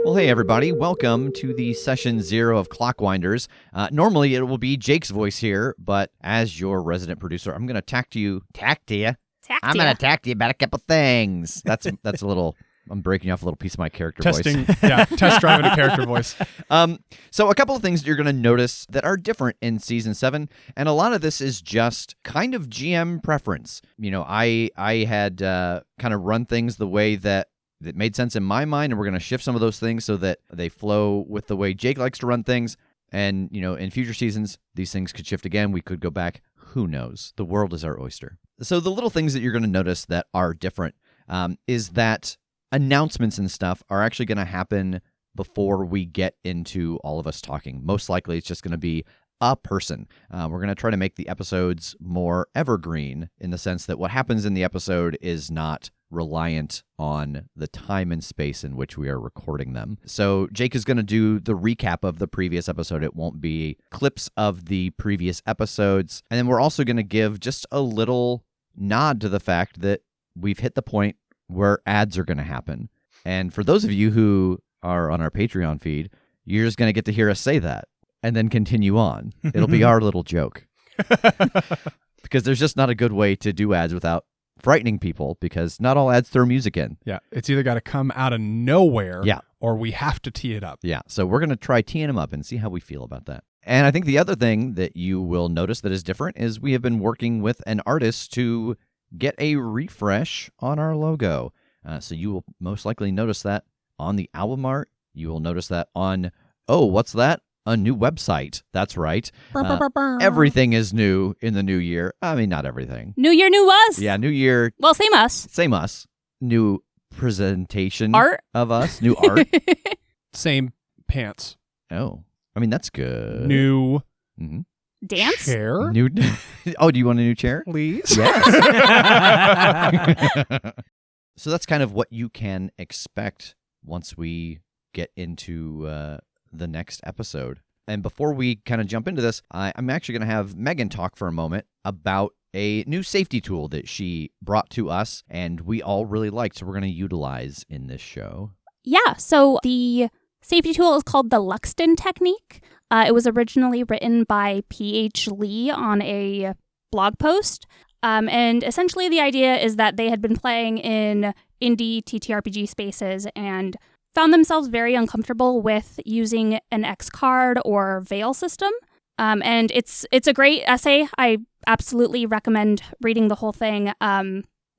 Well, hey, everybody. Welcome to the session 0 of Clockwinders. Normally, it will be Jake's voice here, but as your resident producer, I'm going to talk to you about a couple things. That's a little... I'm breaking off a little piece of my character voice. Test driving a character voice. So a couple of things that you're going to notice that are different in Season 7, and a lot of this is just kind of GM preference. You know, I had kind of run things the way that made sense in my mind, and we're going to shift some of those things so that they flow with the way Jake likes to run things. And, you know, in future seasons, these things could shift again. We could go back. Who knows? The world is our oyster. So the little things that you're going to notice that are different is that announcements and stuff are actually going to happen before we get into all of us talking. Most likely, it's just going to be a person. We're going to try to make the episodes more evergreen in the sense that what happens in the episode is not reliant on the time and space in which we are recording them. So Jake is going to do the recap of the previous episode. It won't be clips of the previous episodes. And then we're also going to give just a little nod to the fact that we've hit the point where ads are going to happen. And for those of you who are on our Patreon feed, you're just going to get to hear us say that and then continue on. It'll be our little joke. Because there's just not a good way to do ads without frightening people, because not all ads throw music in. Yeah, it's either got to come out of nowhere or we have to tee it up. Yeah, so we're going to try teeing them up and see how we feel about that. And I think the other thing that you will notice that is different is we have been working with an artist to get a refresh on our logo. So you will most likely notice that on the album art. You will notice that on, what's that? A new website. That's right. Everything is new in the new year. I mean, not everything. New year, new us. Yeah, new year. Well, same us. Same us. New presentation art of us. New art. Same pants. Oh, I mean, that's good. New dance? Chair? New. Oh, do you want a new chair? Please. Yes. So that's kind of what you can expect once we get into the next episode. And before we kind of jump into this, I'm actually going to have Megan talk for a moment about a new safety tool that she brought to us and we all really liked, so we're going to utilize in this show. Yeah, so the safety tool is called the Luxton technique. It was originally written by P.H. Lee on a blog post. And essentially the idea is that they had been playing in indie TTRPG spaces and found themselves very uncomfortable with using an X card or Veil system. And it's a great essay. I absolutely recommend reading the whole thing.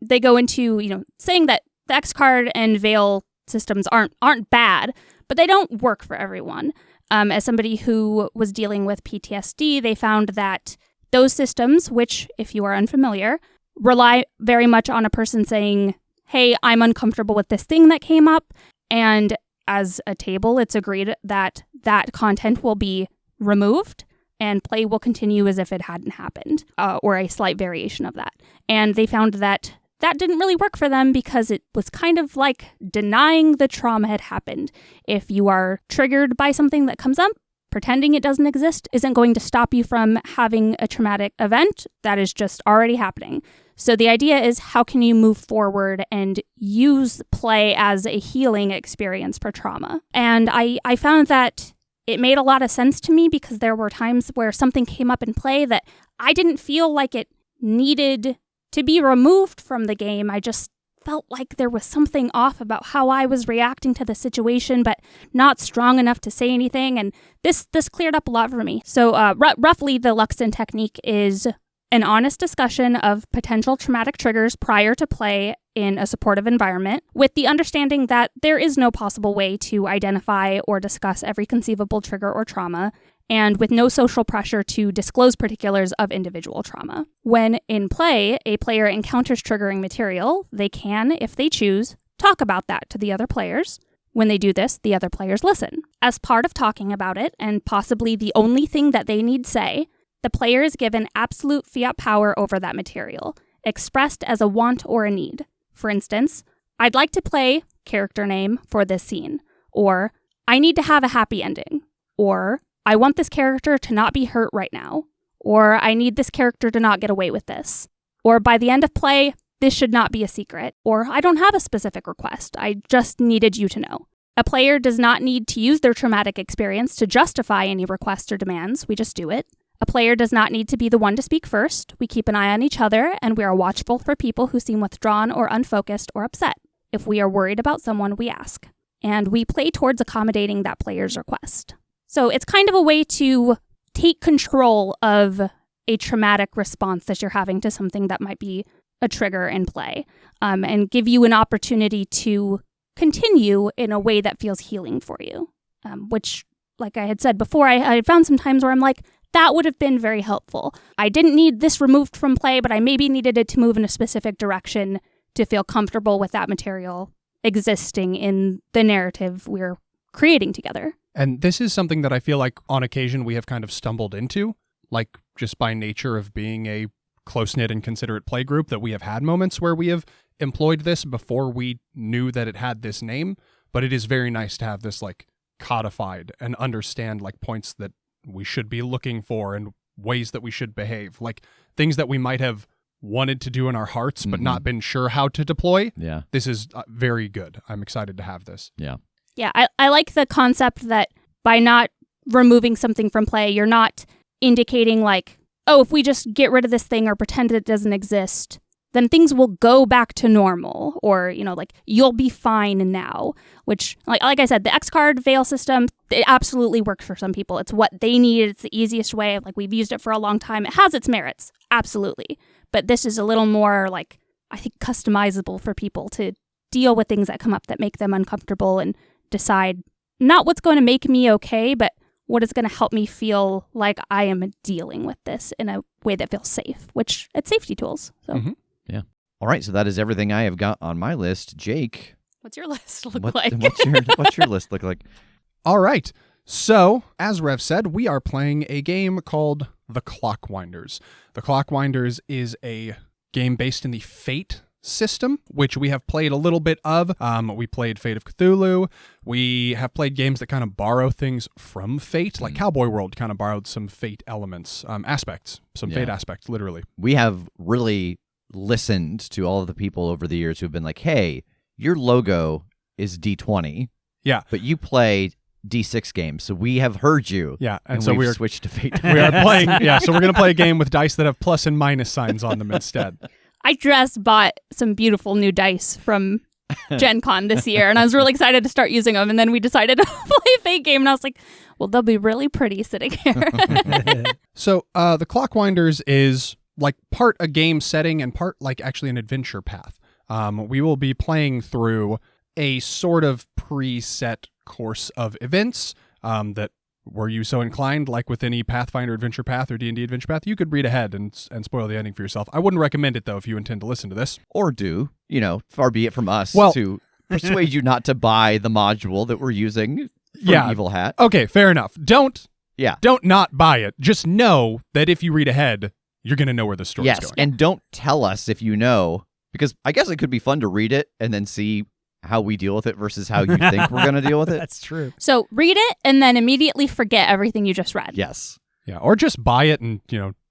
They go into, saying that the X card and Veil systems aren't bad, but they don't work for everyone. As somebody who was dealing with PTSD, they found that those systems, which, if you are unfamiliar, rely very much on a person saying, hey, I'm uncomfortable with this thing that came up. And as a table, it's agreed that that content will be removed and play will continue as if it hadn't happened, or a slight variation of that. And they found that that didn't really work for them because it was kind of like denying the trauma had happened. If you are triggered by something that comes up, pretending it doesn't exist isn't going to stop you from having a traumatic event that is just already happening. So the idea is, how can you move forward and use play as a healing experience for trauma? And I found that it made a lot of sense to me because there were times where something came up in play that I didn't feel like it needed to be removed from the game. I just felt like there was something off about how I was reacting to the situation, but not strong enough to say anything. And this cleared up a lot for me. So roughly, the Luxton technique is an honest discussion of potential traumatic triggers prior to play in a supportive environment, with the understanding that there is no possible way to identify or discuss every conceivable trigger or trauma, and with no social pressure to disclose particulars of individual trauma. When in play, a player encounters triggering material, they can, if they choose, talk about that to the other players. When they do this, the other players listen. As part of talking about it, and possibly the only thing that they need say, the player is given absolute fiat power over that material, expressed as a want or a need. For instance, I'd like to play character name for this scene, or I need to have a happy ending, or I want this character to not be hurt right now, or I need this character to not get away with this, or by the end of play, this should not be a secret, or I don't have a specific request, I just needed you to know. A player does not need to use their traumatic experience to justify any requests or demands. We just do it. A player does not need to be the one to speak first. We keep an eye on each other, and we are watchful for people who seem withdrawn or unfocused or upset. If we are worried about someone, we ask. And we play towards accommodating that player's request. So it's kind of a way to take control of a traumatic response that you're having to something that might be a trigger in play, and give you an opportunity to continue in a way that feels healing for you, which, like I had said before, I found some times where I'm like, that would have been very helpful. I didn't need this removed from play, but I maybe needed it to move in a specific direction to feel comfortable with that material existing in the narrative we're creating together. And this is something that I feel like on occasion we have kind of stumbled into, like just by nature of being a close-knit and considerate play group, that we have had moments where we have employed this before we knew that it had this name. But it is very nice to have this like codified and understand like points that we should be looking for and ways that we should behave, like things that we might have wanted to do in our hearts but not been sure how to deploy. Yeah. This is very good. I'm excited to have this. Yeah. Yeah, I like the concept that by not removing something from play, you're not indicating like, oh, if we just get rid of this thing or pretend it doesn't exist, then things will go back to normal, or, you know, like, you'll be fine now, which, like I said, the X card veil system, it absolutely works for some people. It's what they need. It's the easiest way. Like, we've used it for a long time. It has its merits, absolutely. But this is a little more, like, I think, customizable for people to deal with things that come up that make them uncomfortable and decide not what's going to make me okay, but what is going to help me feel like I am dealing with this in a way that feels safe, which it's safety tools. So. Mm-hmm. Yeah. All right. So that is everything I have got on my list. Jake, what's your list look like? What's your list look like? All right. So, as Rev said, we are playing a game called The Clockwinders. The Clockwinders is a game based in the Fate system, which we have played a little bit of. We played Fate of Cthulhu. We have played games that kind of borrow things from Fate, like Cowboy World kind of borrowed some Fate elements, aspects, some Fate aspects, literally. We have really listened to all of the people over the years who've been like, hey, your logo is D20. Yeah. But you play D6 games, so we have heard you. Yeah, and so we've switched to Fate. We are playing, so we're going to play a game with dice that have plus and minus signs on them instead. I just bought some beautiful new dice from Gen Con this year, and I was really excited to start using them, and then we decided to play a Fate game, and I was like, well, they'll be really pretty sitting here. So, the Clockwinders is like part a game setting and part like actually an adventure path. We will be playing through a sort of preset course of events that, were you so inclined, like with any Pathfinder Adventure Path or D&D Adventure Path, you could read ahead and spoil the ending for yourself. I wouldn't recommend it, though, if you intend to listen to this. Or do, far be it from us to persuade you not to buy the module that we're using from Evil Hat. Okay, fair enough. Don't not buy it. Just know that if you read ahead, you're going to know where the story's going. And don't tell us if you know, because I guess it could be fun to read it and then see how we deal with it versus how you think we're going to deal with it. That's true. So read it and then immediately forget everything you just read. Yes. Yeah, or just buy it and,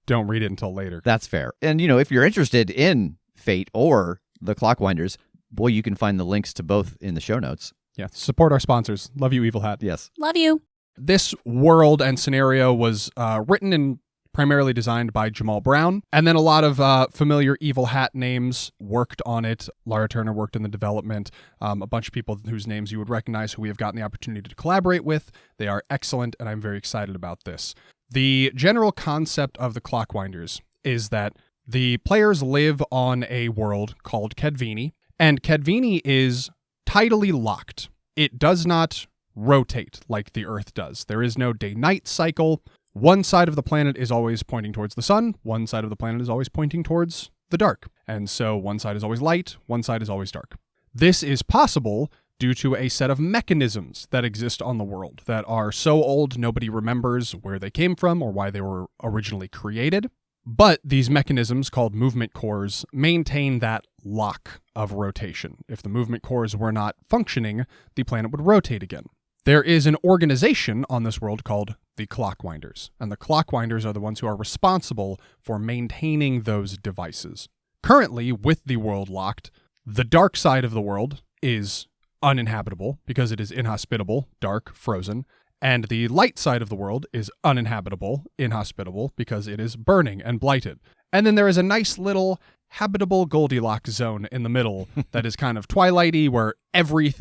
don't read it until later. That's fair. And, if you're interested in Fate or the Clockwinders, boy, you can find the links to both in the show notes. Yeah, support our sponsors. Love you, Evil Hat. Yes. Love you. This world and scenario was written and primarily designed by Jamal Brown, and then a lot of familiar Evil Hat names worked on it. Laura Turner worked in the development. A bunch of people whose names you would recognize who we have gotten the opportunity to collaborate with. They are excellent, and I'm very excited about this. The general concept of the Clockwinders is that the players live on a world called Kedvini, and Kedvini is tidally locked. It does not rotate like the Earth does. There is no day-night cycle. One side of the planet is always pointing towards the sun. One side of the planet is always pointing towards the dark. And so one side is always light. One side is always dark. This is possible due to a set of mechanisms that exist on the world that are so old nobody remembers where they came from or why they were originally created. But these mechanisms, called movement cores, maintain that lock of rotation. If the movement cores were not functioning, the planet would rotate again. There is an organization on this world called the Clockwinders, and the Clockwinders are the ones who are responsible for maintaining those devices. Currently, with the world locked, the dark side of the world is uninhabitable because it is inhospitable, dark, frozen. And the light side of the world is uninhabitable, inhospitable, because it is burning and blighted. And then there is a nice little habitable Goldilocks zone in the middle that is kind of twilighty, where every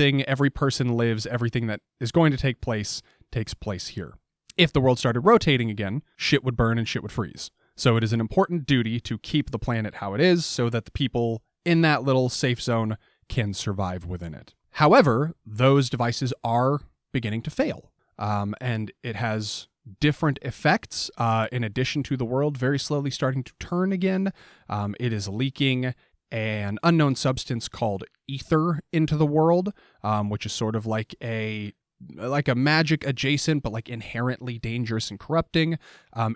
person lives, everything that is going to take place takes place here. If the world started rotating again, shit would burn and shit would freeze. So it is an important duty to keep the planet how it is so that the people in that little safe zone can survive within it. However, those devices are beginning to fail. And it has different effects in addition to the world very slowly starting to turn again. It is leaking an unknown substance called ether into the world, which is sort of like a magic adjacent, but like inherently dangerous and corrupting.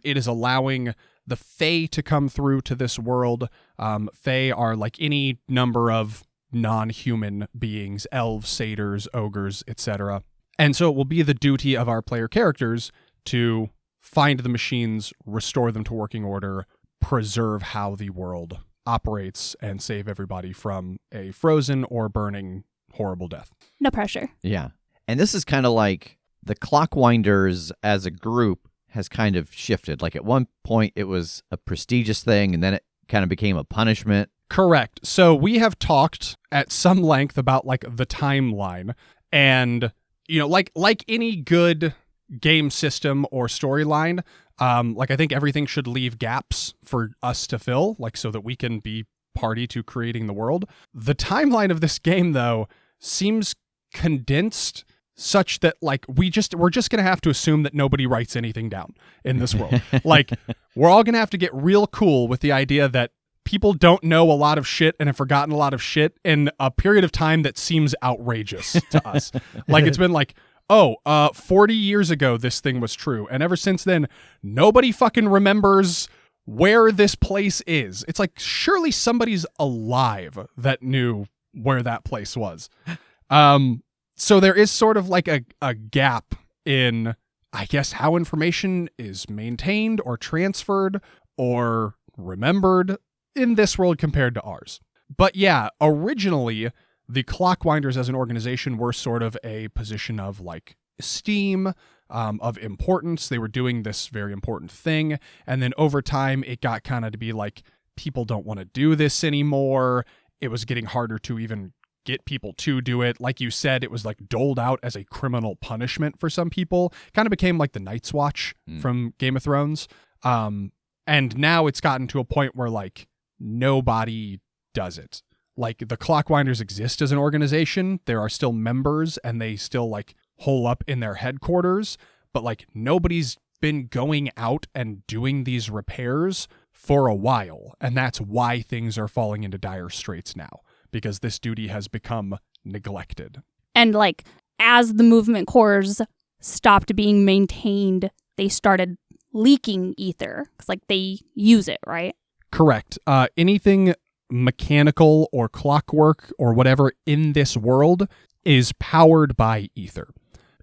It is allowing the Fae to come through to this world. Fae are like any number of non-human beings, elves, satyrs, ogres, etc. And so it will be the duty of our player characters to find the machines, restore them to working order, preserve how the world operates, and save everybody from a frozen or burning horrible death. No pressure. Yeah. And this is kind of like the Clockwinders as a group has kind of shifted. Like at one point it was a prestigious thing, and then it kind of became a punishment. Correct. So we have talked at some length about like the timeline, and you know, like any good game system or storyline, like I think everything should leave gaps for us to fill, like so that we can be party to creating the world. The timeline of this game, though, seems condensed such that like we're just gonna have to assume that nobody writes anything down in this world. Like we're all gonna have to get real cool with the idea that people don't know a lot of shit and have forgotten a lot of shit in a period of time that seems outrageous to us. Like it's been like, 40 years ago this thing was true, and ever since then nobody fucking remembers where this place is. It's like surely somebody's alive that knew where that place was. So there is sort of like a gap in, I guess, how information is maintained or transferred or remembered in this world compared to ours. But yeah, originally the Clockwinders as an organization were sort of a position of like esteem, of importance. They were doing this very important thing. And then over time it got kind of to be like, people don't want to do this anymore. It was getting harder to even get people to do it. Like you said, it was like doled out as a criminal punishment for some people. Kind of became like the Night's Watch from Game of Thrones. And now it's gotten to a point where like nobody does it. Like the Clockwinders exist as an organization. There are still members and they still like hole up in their headquarters, but like nobody's been going out and doing these repairs for a while. And that's why things are falling into dire straits now, because this duty has become neglected. And like as the movement cores stopped being maintained, they started leaking ether because like they use it, right? Correct. Anything mechanical or clockwork or whatever in this world is powered by ether.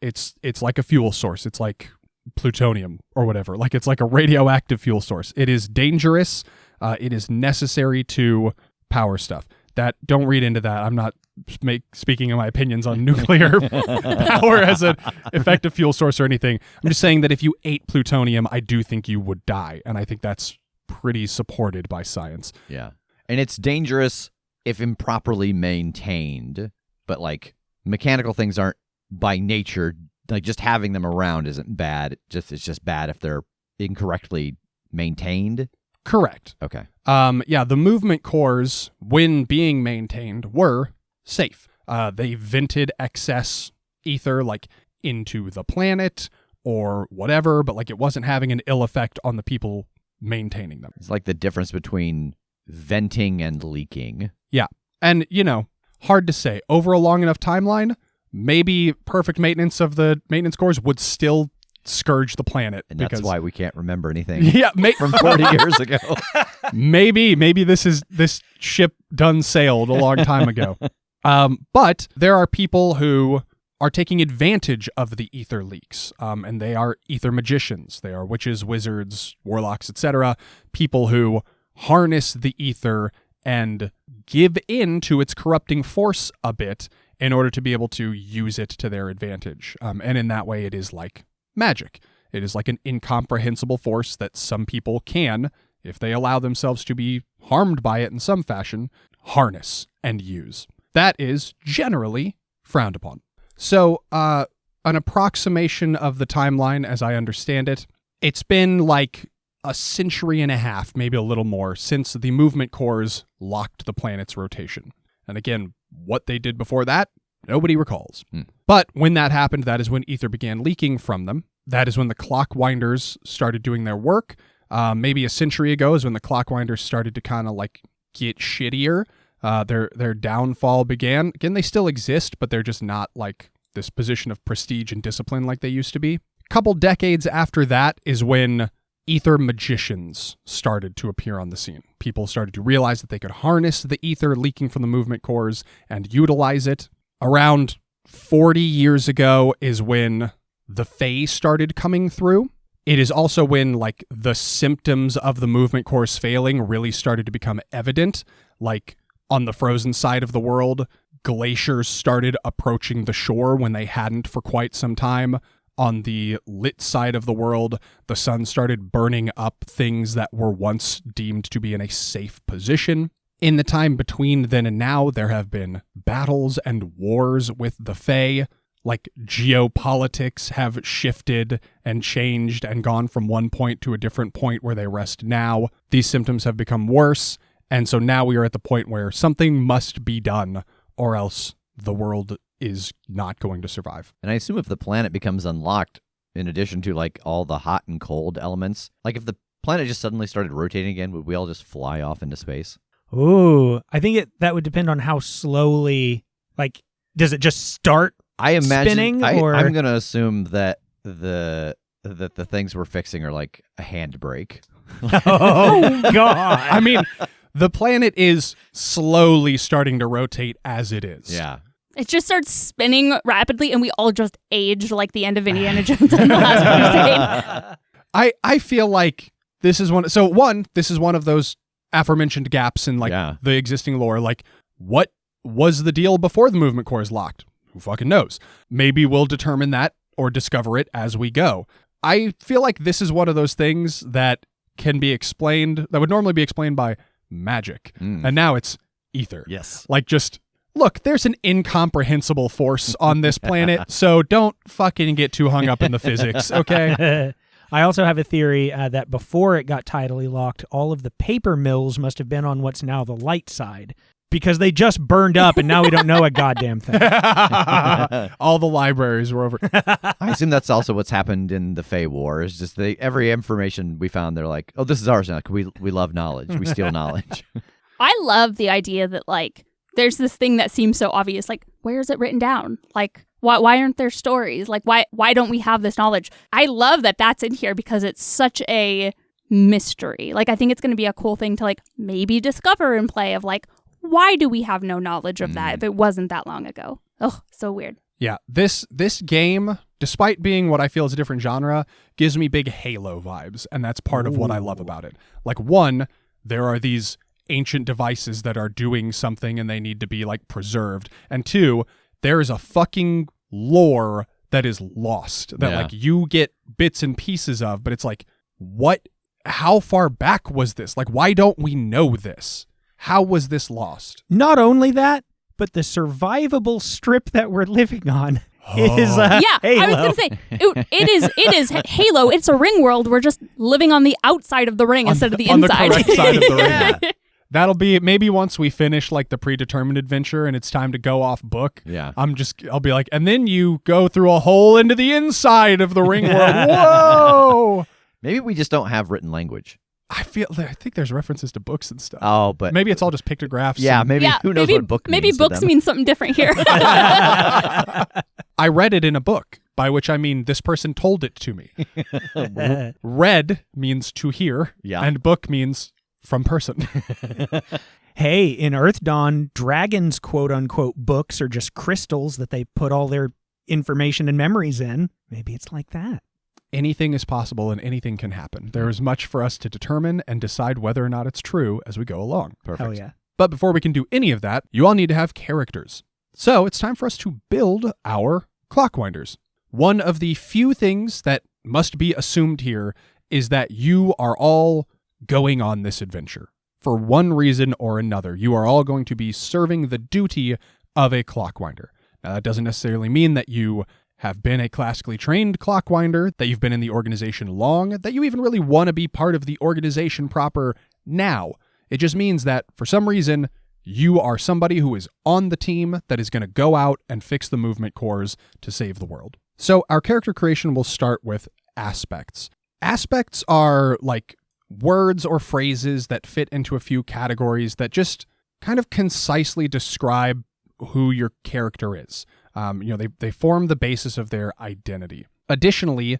It's like a fuel source. It's like plutonium or whatever. Like it's like a radioactive fuel source. It is dangerous. It is necessary to power stuff. That don't read into that. I'm not speaking of my opinions on nuclear power as an effective fuel source or anything. I'm just saying that if you ate plutonium, I do think you would die, and I think that's pretty supported by science. Yeah. And it's dangerous if improperly maintained, but like mechanical things aren't by nature, like just having them around isn't bad. It's just bad if they're incorrectly maintained. Correct. Okay. Yeah, the movement cores, when being maintained, were safe. They vented excess ether like into the planet or whatever, but like it wasn't having an ill effect on the people maintaining them. It's like the difference between venting and leaking. Yeah. And, you know, hard to say. Over a long enough timeline, maybe perfect maintenance of the maintenance cores would still scourge the planet. And that's why we can't remember anything from 40 years ago. Maybe this ship done sailed a long time ago. But there are people who are taking advantage of the ether leaks, and they are ether magicians. They are witches, wizards, warlocks, etc. People who harness the ether and give in to its corrupting force a bit in order to be able to use it to their advantage. And in that way, it is like magic. It is like an incomprehensible force that some people can, if they allow themselves to be harmed by it in some fashion, harness and use. That is generally frowned upon. So, an approximation of the timeline, as I understand it, it's been like a century and a half, maybe a little more, since the movement cores locked the planet's rotation. And again, what they did before that, nobody recalls. But when that happened, that is when ether began leaking from them. That is when the Clockwinders started doing their work. Maybe a century ago is when the Clockwinders started to kind of like get shittier. Their downfall began. Again, they still exist, but they're just not like this position of prestige and discipline like they used to be. A couple decades after that is when ether magicians started to appear on the scene. People started to realize that they could harness the ether leaking from the movement cores and utilize it. Around 40 years ago is when the Fae started coming through. It is also when like the symptoms of the movement cores failing really started to become evident. Like on the frozen side of the world, glaciers started approaching the shore when they hadn't for quite some time. On the lit side of the world, the sun started burning up things that were once deemed to be in a safe position. In the time between then and now, there have been battles and wars with the Fae. Like geopolitics have shifted and changed and gone from one point to a different point where they rest now. These symptoms have become worse. And so now we are at the point where something must be done or else the world is not going to survive. And I assume if the planet becomes unlocked, in addition to like all the hot and cold elements, like if the planet just suddenly started rotating again, would we all just fly off into space? Ooh, I think that would depend on how slowly, like, does it just start spinning? Or... I'm going to assume that the things we're fixing are like a handbrake. Oh, God. I mean, the planet is slowly starting to rotate as it is. Yeah. It just starts spinning rapidly, and we all just age like the end of Indiana Jones and the Last Crusade. I feel like this is one. So one, this is one of those aforementioned gaps in like the existing lore. Like, what was the deal before the movement core is locked? Who fucking knows? Maybe we'll determine that or discover it as we go. I feel like this is one of those things that can be explained, that would normally be explained by magic. And now it's ether. Yes. Like just, look, there's an incomprehensible force on this planet, so don't fucking get too hung up in the physics, okay? I also have a theory that before it got tidally locked, all of the paper mills must have been on what's now the light side, because they just burned up and now we don't know a goddamn thing. All the libraries were over. I assume that's also what's happened in the Fae War. Is just every information we found, they're like, oh, this is ours now. We love knowledge. We steal knowledge. I love the idea that, like, there's this thing that seems so obvious. Like, where is it written down? Like, why aren't there stories? Like, why don't we have this knowledge? I love that that's in here because it's such a mystery. Like, I think it's going to be a cool thing to, like, maybe discover and play of, like, why do we have no knowledge of that if it wasn't that long ago? Oh, so weird. Yeah, this game, despite being what I feel is a different genre, gives me big Halo vibes, and that's part of what I love about it. Like, one, there are these ancient devices that are doing something and they need to be, like, preserved. And two, there is a fucking lore that is lost, that, like, you get bits and pieces of, but it's like, what? How far back was this? Like, why don't we know this? How was this lost? Not only that, but the survivable strip that we're living on is Halo. I was going to say, it is Halo. It's a ring world. We're just living on the outside of the ring instead of the inside. On the correct side of the ring. That'll be maybe once we finish like the predetermined adventure and it's time to go off book. Yeah. I'll be like, and then you go through a hole into the inside of the ring world. Whoa! Maybe we just don't have written language. I think there's references to books and stuff. Oh, but maybe it's all just pictographs. Yeah, maybe who knows what book means. Maybe books mean something different here. I read it in a book, by which I mean this person told it to me. Read means to hear, and book means from person. Hey, in Earth Dawn, dragons' quote-unquote books are just crystals that they put all their information and memories in. Maybe it's like that. Anything is possible and anything can happen. There is much for us to determine and decide whether or not it's true as we go along. Perfect. Hell yeah. But before we can do any of that, you all need to have characters. So it's time for us to build our Clockwinders. One of the few things that must be assumed here is that you are all going on this adventure. For one reason or another, you are all going to be serving the duty of a Clockwinder. Now, that doesn't necessarily mean that you have been a classically trained Clockwinder, that you've been in the organization long, that you even really want to be part of the organization proper now. It just means that, for some reason, you are somebody who is on the team that is going to go out and fix the movement cores to save the world. So our character creation will start with aspects. Aspects are like words or phrases that fit into a few categories that just kind of concisely describe who your character is. They form the basis of their identity. Additionally,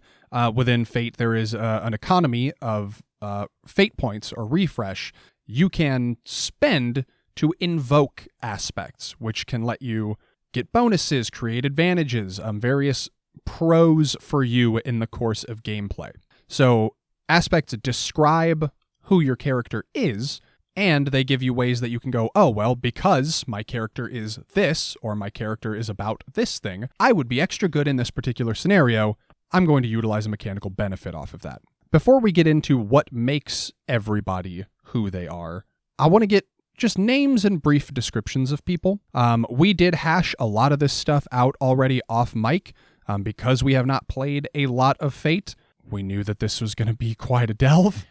within Fate, there is an economy of Fate points or refresh you can spend to invoke aspects, which can let you get bonuses, create advantages, various pros for you in the course of gameplay. So aspects describe who your character is, and they give you ways that you can go, oh, well, because my character is this, or my character is about this thing, I would be extra good in this particular scenario. I'm going to utilize a mechanical benefit off of that. Before we get into what makes everybody who they are, I want to get just names and brief descriptions of people. We did hash a lot of this stuff out already off mic. Because we have not played a lot of Fate, we knew that this was going to be quite a delve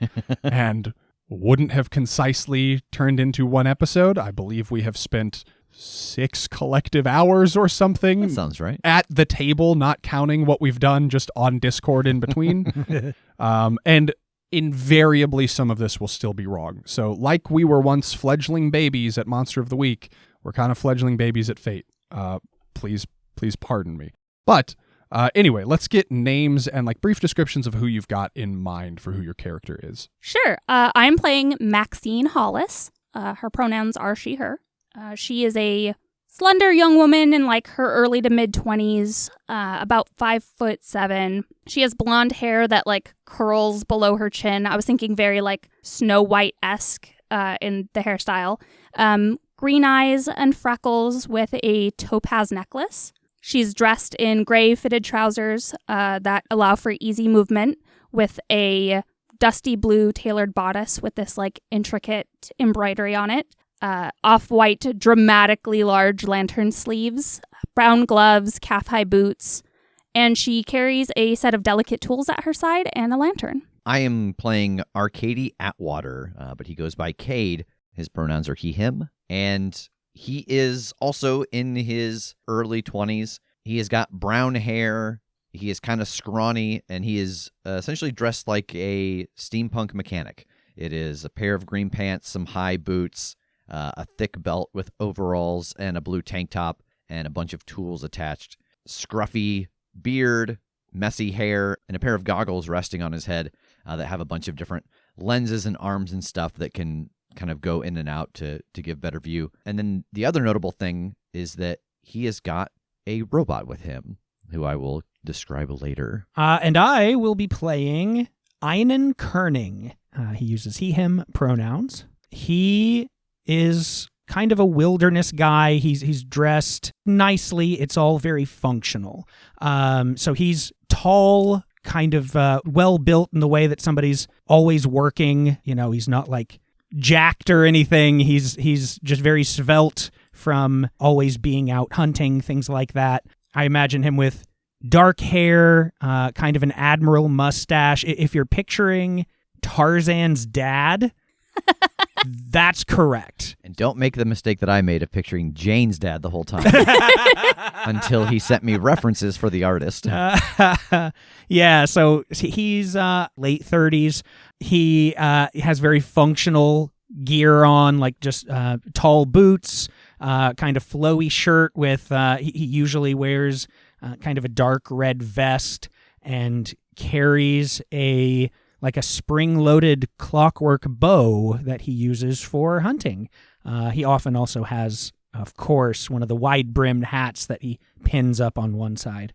and wouldn't have concisely turned into one episode. I believe we have spent 6 collective hours or something. That sounds right. At the table, not counting what we've done just on Discord in between. And invariably, some of this will still be wrong. So like we were once fledgling babies at Monster of the Week, we're kind of fledgling babies at Fate. Please pardon me. But anyway, let's get names and like brief descriptions of who you've got in mind for who your character is. Sure. I'm playing Maxine Hollis. Her pronouns are she, her. She is a slender young woman in like her early to mid 20s, about 5'7". She has blonde hair that like curls below her chin. I was thinking very like Snow White-esque in the hairstyle. Green eyes and freckles with a topaz necklace. She's dressed in gray fitted trousers that allow for easy movement with a dusty blue tailored bodice with this like intricate embroidery on it. Off-white, dramatically large lantern sleeves, brown gloves, calf-high boots, and she carries a set of delicate tools at her side and a lantern. I am playing Arkady Atwater, but he goes by Cade. His pronouns are he, him, and he is also in his early 20s. He has got brown hair. He is kind of scrawny, and he is essentially dressed like a steampunk mechanic. It is a pair of green pants, some high boots, a thick belt with overalls, and a blue tank top, and a bunch of tools attached. Scruffy beard, messy hair, and a pair of goggles resting on his head that have a bunch of different lenses and arms and stuff that can kind of go in and out to give better view. And then the other notable thing is that he has got a robot with him, who I will describe later. And I will be playing Einon Kerning. He uses he, him pronouns. He is kind of a wilderness guy. He's dressed nicely. It's all very functional. So he's tall, kind of well-built in the way that somebody's always working. You know, he's not like jacked or anything. He's just very svelte from always being out hunting, things like that. I imagine him with dark hair, kind of an admiral mustache. If you're picturing Tarzan's dad, that's correct. And don't make the mistake that I made of picturing Jane's dad the whole time until he sent me references for the artist. Yeah, so he's late 30s. He has very functional gear on, like just tall boots, kind of flowy shirt with, he usually wears kind of a dark red vest and carries a spring-loaded clockwork bow that he uses for hunting. He often also has, of course, one of the wide-brimmed hats that he pins up on one side.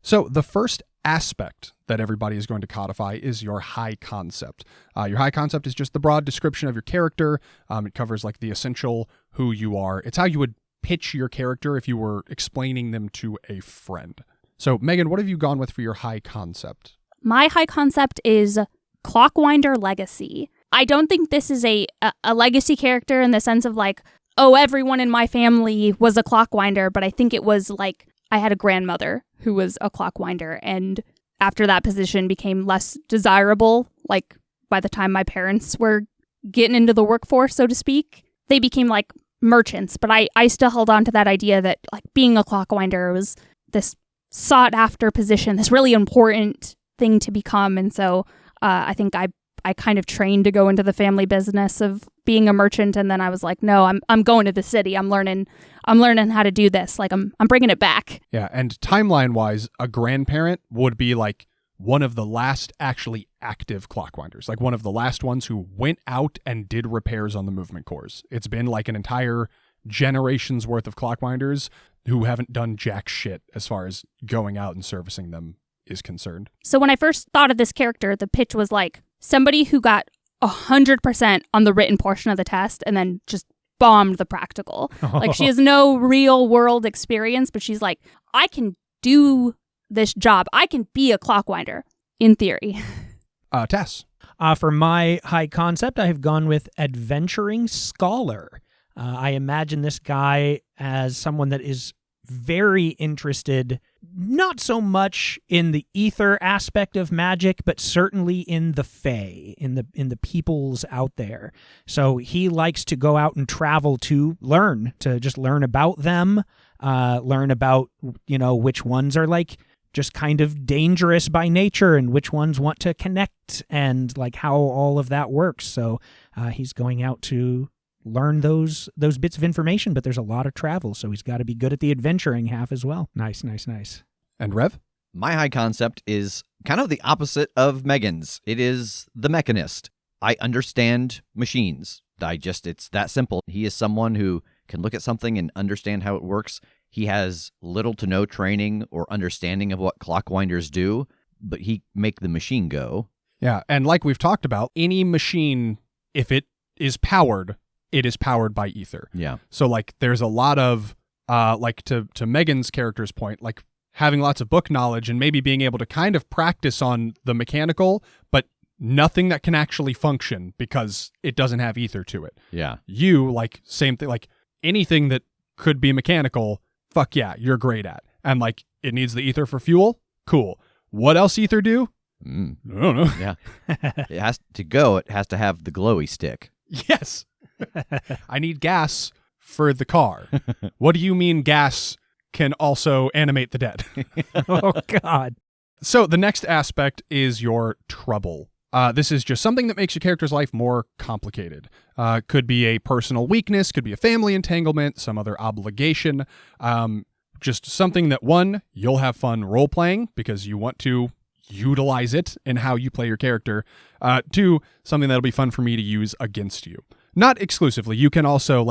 So the first aspect that everybody is going to codify is your high concept. Your high concept is just the broad description of your character. It covers like the essential who you are. It's how you would pitch your character if you were explaining them to a friend. So, Megan, what have you gone with for your high concept? My high concept is Clockwinder Legacy. I don't think this is a legacy character in the sense of like, oh, everyone in my family was a Clockwinder, but I think it was like I had a grandmother who was a Clockwinder, and after that position became less desirable, like by the time my parents were getting into the workforce, so to speak, they became like merchants. But I still held on to that idea that like being a Clockwinder was this sought after position, this really important thing to become. And so I think I kind of trained to go into the family business of being a merchant, and then I was like, no, I'm going to the city. I'm learning how to do this. Like I'm bringing it back. Yeah, and timeline-wise, a grandparent would be like one of the last actually active Clockwinders, like one of the last ones who went out and did repairs on the movement cores. It's been like an entire generation's worth of Clockwinders who haven't done jack shit as far as going out and servicing them is concerned. So when I first thought of this character, the pitch was like somebody who got 100% on the written portion of the test and then just bombed the practical. Like she has no real world experience, but she's like, I can do this job. I can be a Clockwinder in theory. Tass. For my high concept, I have gone with Adventuring Scholar. I imagine this guy as someone that is very interested, not so much in the ether aspect of magic, but certainly in the fae, in the peoples out there. So he likes to go out and travel to just learn about them, learn about, which ones are like just kind of dangerous by nature and which ones want to connect and like how all of that works. So he's going out to learn those bits of information, but there's a lot of travel, so he's got to be good at the adventuring half as well. Nice. And Rev? My high concept is kind of the opposite of Megan's. It is the mechanist. I understand machines. It's that simple. He is someone who can look at something and understand how it works. He has little to no training or understanding of what clockwinders do, but he make the machine go. Yeah, and like we've talked about, any machine, if it is powered, it is powered by ether. Yeah. So like there's a lot of like to Megan's character's point, like having lots of book knowledge and maybe being able to kind of practice on the mechanical, but nothing that can actually function because it doesn't have ether to it. Yeah. You, like, same thing, like anything that could be mechanical, fuck yeah, you're great at. And like it needs the ether for fuel, cool. What else ether do? I don't know. Yeah. It has to go. It has to have the glowy stick. Yes. I need gas for the car. What do you mean gas can also animate the dead? Oh, God. So the next aspect is your trouble. This is just something that makes your character's life more complicated. Could be a personal weakness, could be a family entanglement, some other obligation. Just something that, one, you'll have fun role-playing because you want to utilize it in how you play your character. Two, something that'll be fun for me to use against you. Not exclusively. You can also,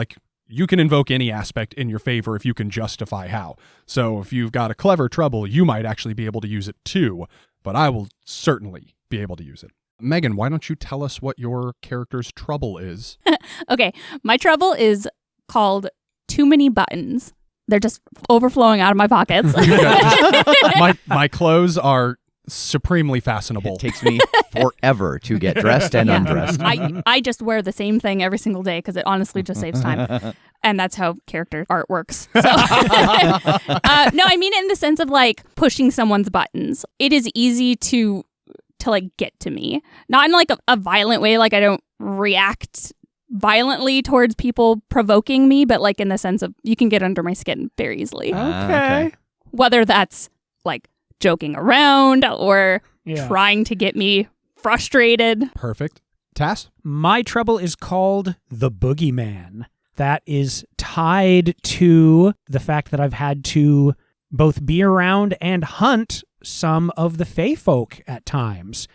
you can invoke any aspect in your favor if you can justify how. So if you've got a clever trouble, you might actually be able to use it too, but I will certainly be able to use it. Megan, why don't you tell us what your character's trouble is? Okay, my trouble is called Too Many Buttons. They're just overflowing out of my pockets. my clothes are supremely fashionable. It takes me forever to get dressed and undressed. I just wear the same thing every single day because it honestly just saves time. And that's how character art works. So. No, I mean in the sense of like pushing someone's buttons. It is easy to like get to me. Not in like a violent way, like I don't react violently towards people provoking me, but like in the sense of you can get under my skin very easily. Okay. Whether that's like joking around or trying to get me frustrated. Perfect. Tass? My trouble is called the Boogeyman. That is tied to the fact that I've had to both be around and hunt some of the Fae folk at times.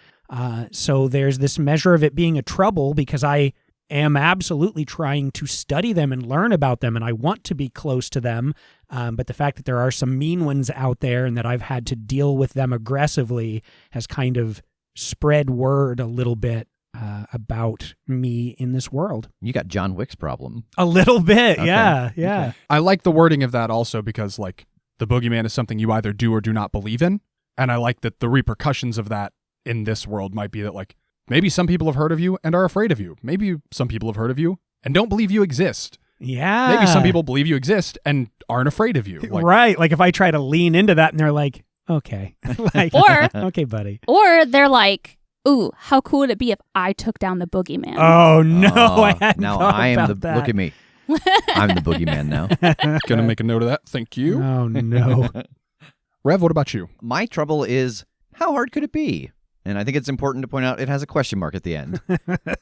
So there's this measure of it being a trouble because I am absolutely trying to study them and learn about them, and I want to be close to them. But the fact that there are some mean ones out there and that I've had to deal with them aggressively has kind of spread word a little bit about me in this world. You got John Wick's problem. A little bit, Okay. yeah. Okay. I like the wording of that also because, like, the boogeyman is something you either do or do not believe in. And I like that the repercussions of that in this world might be that, like, maybe some people have heard of you and are afraid of you. Maybe some people have heard of you and don't believe you exist. Yeah. Maybe some people believe you exist and aren't afraid of you. Like, right. Like if I try to lean into that and they're like, okay. Like, Or- okay, buddy. Or they're like, ooh, how cool would it be if I took down the boogeyman? Oh, no. Oh, I hadn't now thought I am about the. that. Look at me. I'm the boogeyman now. Gonna make a note of that. Thank you. Oh, no. Rev, what about you? My trouble is, how hard could it be? And I think it's important to point out it has a question mark at the end.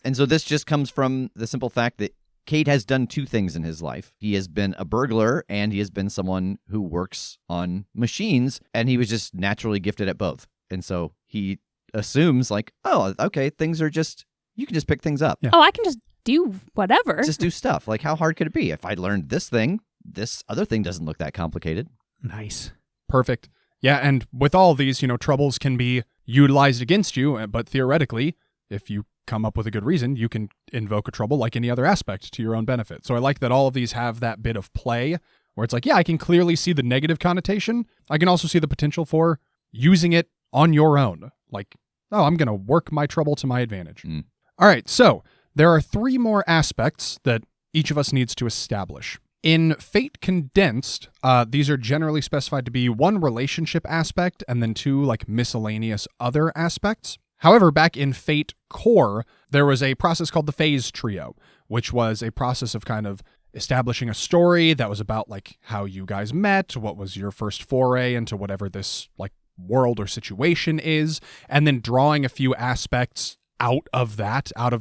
And so this just comes from the simple fact that Cade has done two things in his life. He has been a burglar and he has been someone who works on machines, and he was just naturally gifted at both. And so he assumes like, oh, okay, things are just, you can just pick things up. Yeah. Oh, I can just do whatever. Just do stuff. Like, how hard could it be? If I learned this thing, this other thing doesn't look that complicated. Nice. Perfect. Yeah, and with all these, troubles can be utilized against you, but theoretically, if you come up with a good reason, you can invoke a trouble like any other aspect to your own benefit. So I like that all of these have that bit of play where it's like, yeah, I can clearly see the negative connotation. I can also see the potential for using it on your own. Like, oh, I'm going to work my trouble to my advantage. Mm. All right, so there are 3 more aspects that each of us needs to establish. In Fate Condensed, these are generally specified to be 1 relationship aspect and then 2 like miscellaneous other aspects. However, back in Fate Core, there was a process called the Phase Trio, which was a process of kind of establishing a story that was about like how you guys met, what was your first foray into whatever this like world or situation is, and then drawing a few aspects out of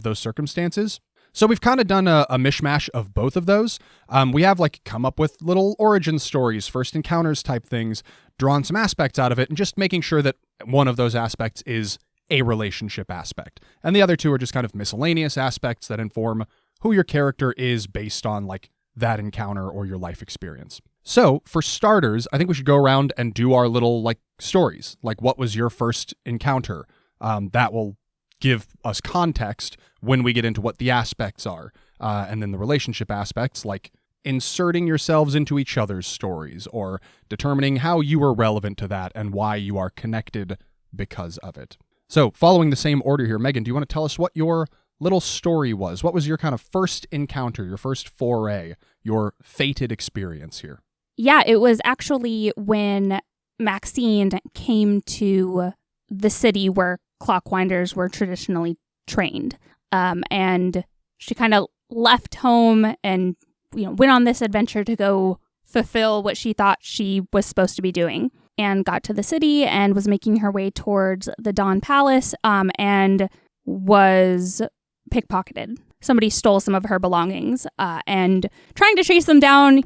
those circumstances. So we've kind of done a mishmash of both of those. We have like come up with little origin stories, first encounters type things, drawn some aspects out of it, and just making sure that one of those aspects is a relationship aspect. And the other 2 are just kind of miscellaneous aspects that inform who your character is based on like that encounter or your life experience. So for starters, I think we should go around and do our little like stories. Like, what was your first encounter? That will give us context when we get into what the aspects are. And then the relationship aspects, like inserting yourselves into each other's stories or determining how you are relevant to that and why you are connected because of it. So following the same order here, Megan, do you want to tell us what your little story was? What was your kind of first encounter, your first foray, your fated experience here? Yeah, it was actually when Maxine came to the city where Clockwinders were traditionally trained. And she kind of left home and went on this adventure to go fulfill what she thought she was supposed to be doing, and got to the city and was making her way towards the Dawn Palace and was pickpocketed. Somebody stole some of her belongings and trying to chase them down,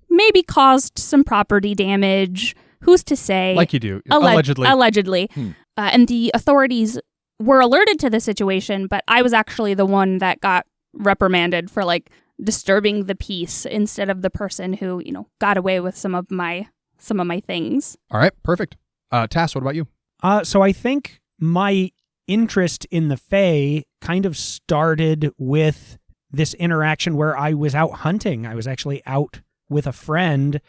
maybe caused some property damage. Who's to say? Like you do, allegedly. Allegedly. And the authorities were alerted to the situation, but I was actually the one that got reprimanded for like disturbing the peace instead of the person who, got away with some of my things. All right, perfect. Tass, what about you? So I think my interest in the Fae kind of started with this interaction where I was out hunting. I was actually out with a friend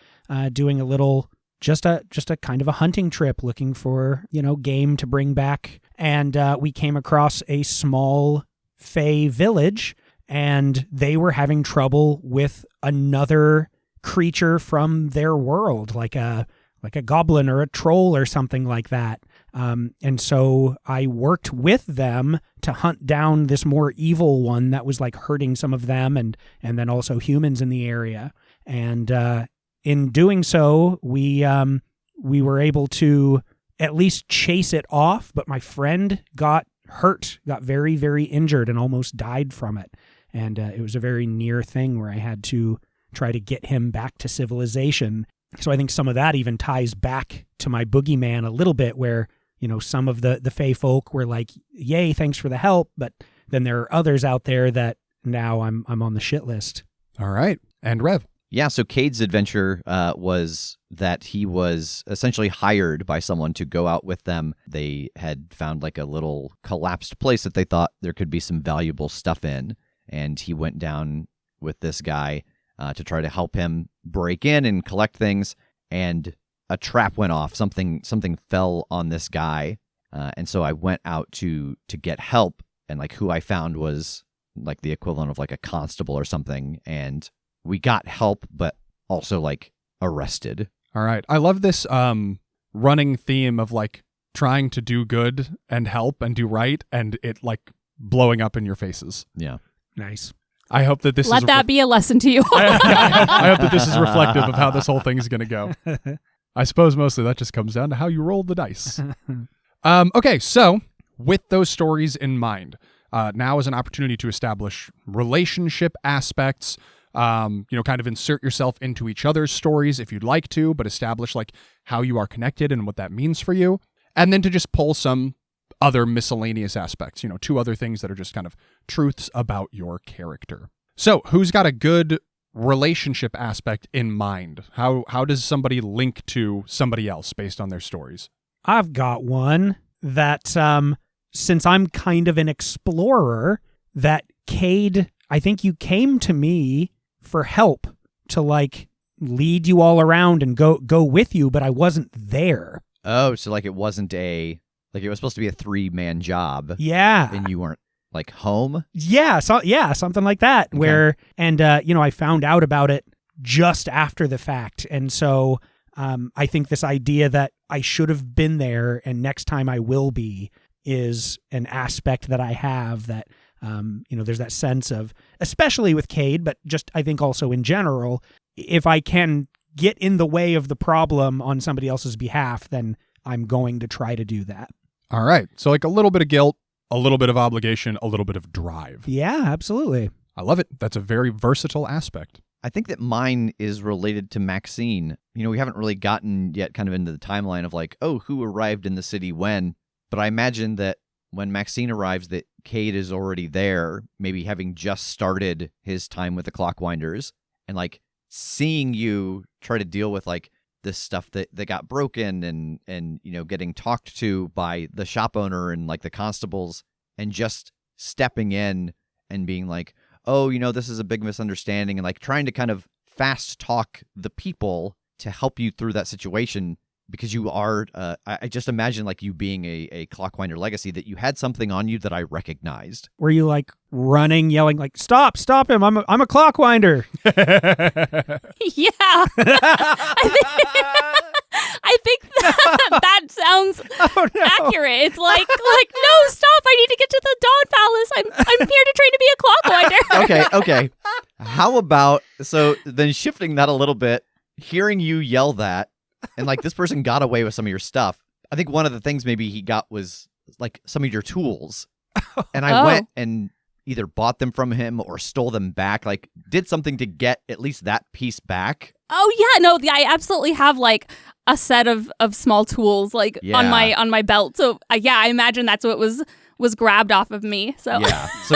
doing a little, just a kind of a hunting trip, looking for, game to bring back. And we came across a small Fae village, and they were having trouble with another creature from their world, like a goblin or a troll or something like that. And so I worked with them to hunt down this more evil one that was like hurting some of them and then also humans in the area. And in doing so, we were able to at least chase it off, but my friend got hurt, got very, very injured and almost died from it. And it was a very near thing where I had to try to get him back to civilization. So I think some of that even ties back to my boogeyman a little bit, where, some of the Fae folk were like, yay, thanks for the help. But then there are others out there that now I'm on the shit list. All right. And Rev? Yeah, so Cade's adventure was that he was essentially hired by someone to go out with them. They had found like a little collapsed place that they thought there could be some valuable stuff in, and he went down with this guy to try to help him break in and collect things, and a trap went off. Something fell on this guy, and so I went out to get help, and like who I found was like the equivalent of like a constable or something, and we got help, but also like arrested. All right. I love this running theme of like trying to do good and help and do right, and it like blowing up in your faces. Yeah. Nice. I hope that this Let that be a lesson to you. I hope that this is reflective of how this whole thing is going to go. I suppose mostly that just comes down to how you roll the dice. Okay, so with those stories in mind, now is an opportunity to establish relationship aspects, kind of insert yourself into each other's stories if you'd like to, but establish like how you are connected and what that means for you. And then to just pull some other miscellaneous aspects, 2 other things that are just kind of truths about your character. So who's got a good relationship aspect in mind? How does somebody link to somebody else based on their stories? I've got one that, since I'm kind of an explorer, that Cade, I think you came to me for help to like lead you all around and go with you, but I wasn't there. Oh, so like it wasn't it was supposed to be a 3-man job. Yeah. And you weren't like home? Yeah, something like that. Okay. Where I found out about it just after the fact. And so I think this idea that I should have been there and next time I will be is an aspect that I have that there's that sense of, especially with Cade, but just I think also in general, if I can get in the way of the problem on somebody else's behalf, then I'm going to try to do that. All right. So like a little bit of guilt, a little bit of obligation, a little bit of drive. Yeah, absolutely. I love it. That's a very versatile aspect. I think that mine is related to Maxine. We haven't really gotten yet kind of into the timeline of like, oh, who arrived in the city when, but I imagine that when Maxine arrives that Cade is already there, maybe having just started his time with the Clockwinders, and like seeing you try to deal with like this stuff that got broken and getting talked to by the shop owner and like the constables, and just stepping in and being like, oh, this is a big misunderstanding, and like trying to kind of fast talk the people to help you through that situation, because you are, I just imagine like you being a Clockwinder legacy, that you had something on you that I recognized. Were you like running, yelling like, stop him, I'm a Clockwinder. Yeah. I think that sounds accurate. It's like, no, stop, I need to get to the Dawn Palace. I'm here to train to be a Clockwinder. Okay. How about, so then shifting that a little bit, hearing you yell that, and like this person got away with some of your stuff. I think one of the things maybe he got was like some of your tools. And I went and either bought them from him or stole them back, like did something to get at least that piece back. Oh yeah, no, I absolutely have like a set of small tools like on my belt. So I imagine that's what was grabbed off of me. So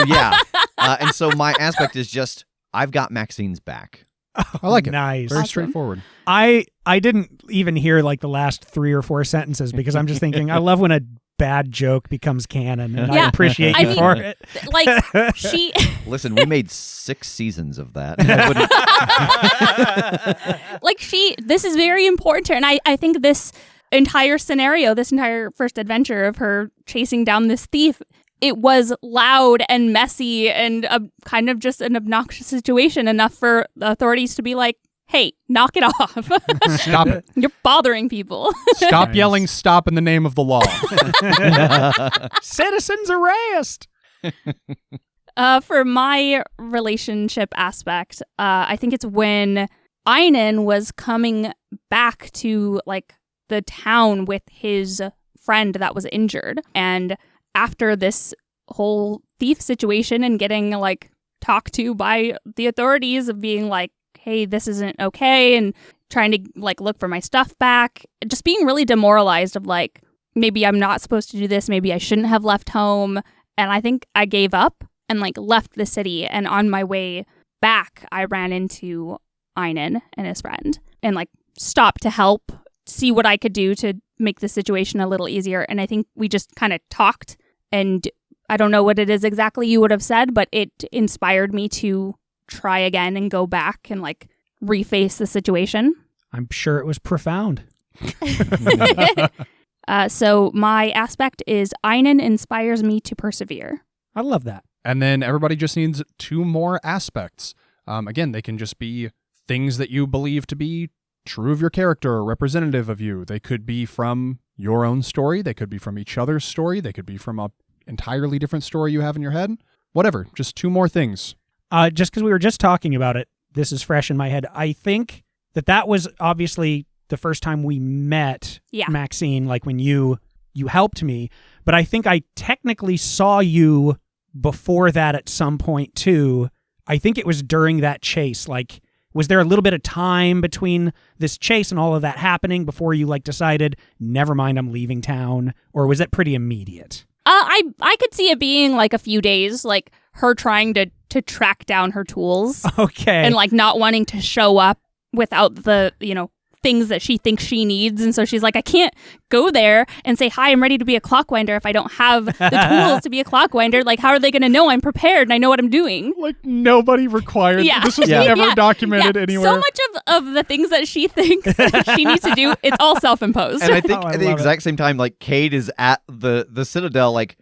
yeah. And so my aspect is just, I've got Maxine's back. I like it. Nice. Very Awesome. straightforward. I didn't even hear like the last 3 or 4 sentences because I'm just thinking, I love when a bad joke becomes canon, and I appreciate you for it. Like she Listen, we made 6 seasons of that. this is very important to her, and I think this entire scenario, this entire first adventure of her chasing down this thief, it was loud and messy and kind of just an obnoxious situation, enough for the authorities to be like, hey, knock it off. Stop it. You're bothering people. Stop Nice. yelling stop in the name of the law. Citizens arrest. For my relationship aspect, I think it's when Einon was coming back to like the town with his friend that was injured, and after this whole thief situation and getting like talked to by the authorities of being like, hey, this isn't okay, and trying to like look for my stuff back, just being really demoralized of like, maybe I'm not supposed to do this, maybe I shouldn't have left home. And I think I gave up and like left the city, and on my way back I ran into Einon and his friend and like stop to help, see what I could do to make the situation a little easier. And I think we just kind of talked, and I don't know what it is exactly you would have said, but it inspired me to try again and go back and like reface the situation. I'm sure it was profound. So my aspect is Einon inspires me to persevere. I love that. And then everybody just needs 2 more aspects. Again, they can just be things that you believe to be true of your character or representative of you. They could be from your own story. They could be from each other's story. They could be from an entirely different story you have in your head. Whatever. Just 2 more things. Just because we were just talking about it, this is fresh in my head. I think that was obviously the first time we met, Maxine, like when you helped me. But I think I technically saw you before that at some point too. I think it was during that chase. Like, was there a little bit of time between this chase and all of that happening before you like decided, never mind, I'm leaving town? Or was it pretty immediate? I could see it being like a few days, like her trying to track down her tools. Okay. And like not wanting to show up without the, things that she thinks she needs. And so she's like, I can't go there and say, hi, I'm ready to be a clockwinder if I don't have the tools to be a clockwinder. Like, how are they going to know I'm prepared and I know what I'm doing? Like, nobody required. Yeah. This was never documented anywhere. So much of the things that she thinks that she needs to do, it's all self-imposed. And I think at the exact same time, like, Cade is at the Citadel, like,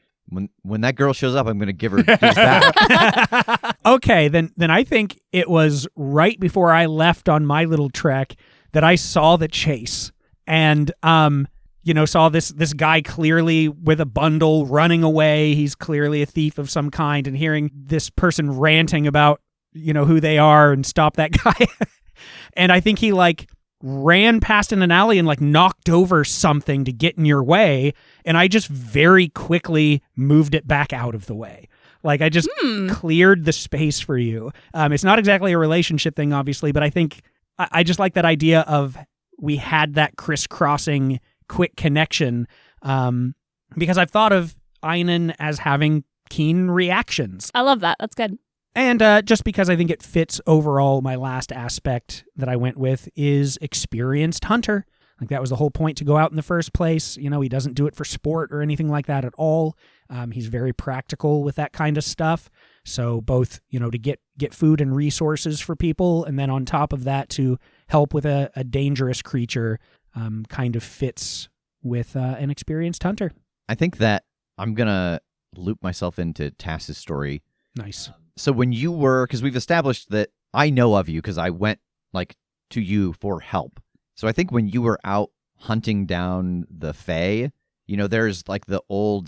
when that girl shows up, I'm going to give her his back. Okay, then I think it was right before I left on my little trek that I saw the chase and, saw this guy clearly with a bundle running away. He's clearly a thief of some kind, and hearing this person ranting about, who they are and stop that guy. And I think he like ran past in an alley and like knocked over something to get in your way. And I just very quickly moved it back out of the way. Like I just cleared the space for you. It's not exactly a relationship thing, obviously, but I think I just like that idea of we had that crisscrossing quick connection because I've thought of Einon as having keen reactions. I love that. That's good. And just because I think it fits overall, my last aspect that I went with is experienced hunter. Like that was the whole point to go out in the first place. He doesn't do it for sport or anything like that at all. He's very practical with that kind of stuff. So both, to get food and resources for people, and then on top of that to help with a dangerous creature kind of fits with an experienced hunter. I think that I'm going to loop myself into Tass's story. Nice. So when you were, because we've established that I know of you because I went like to you for help. So I think when you were out hunting down the Fae, there's like the old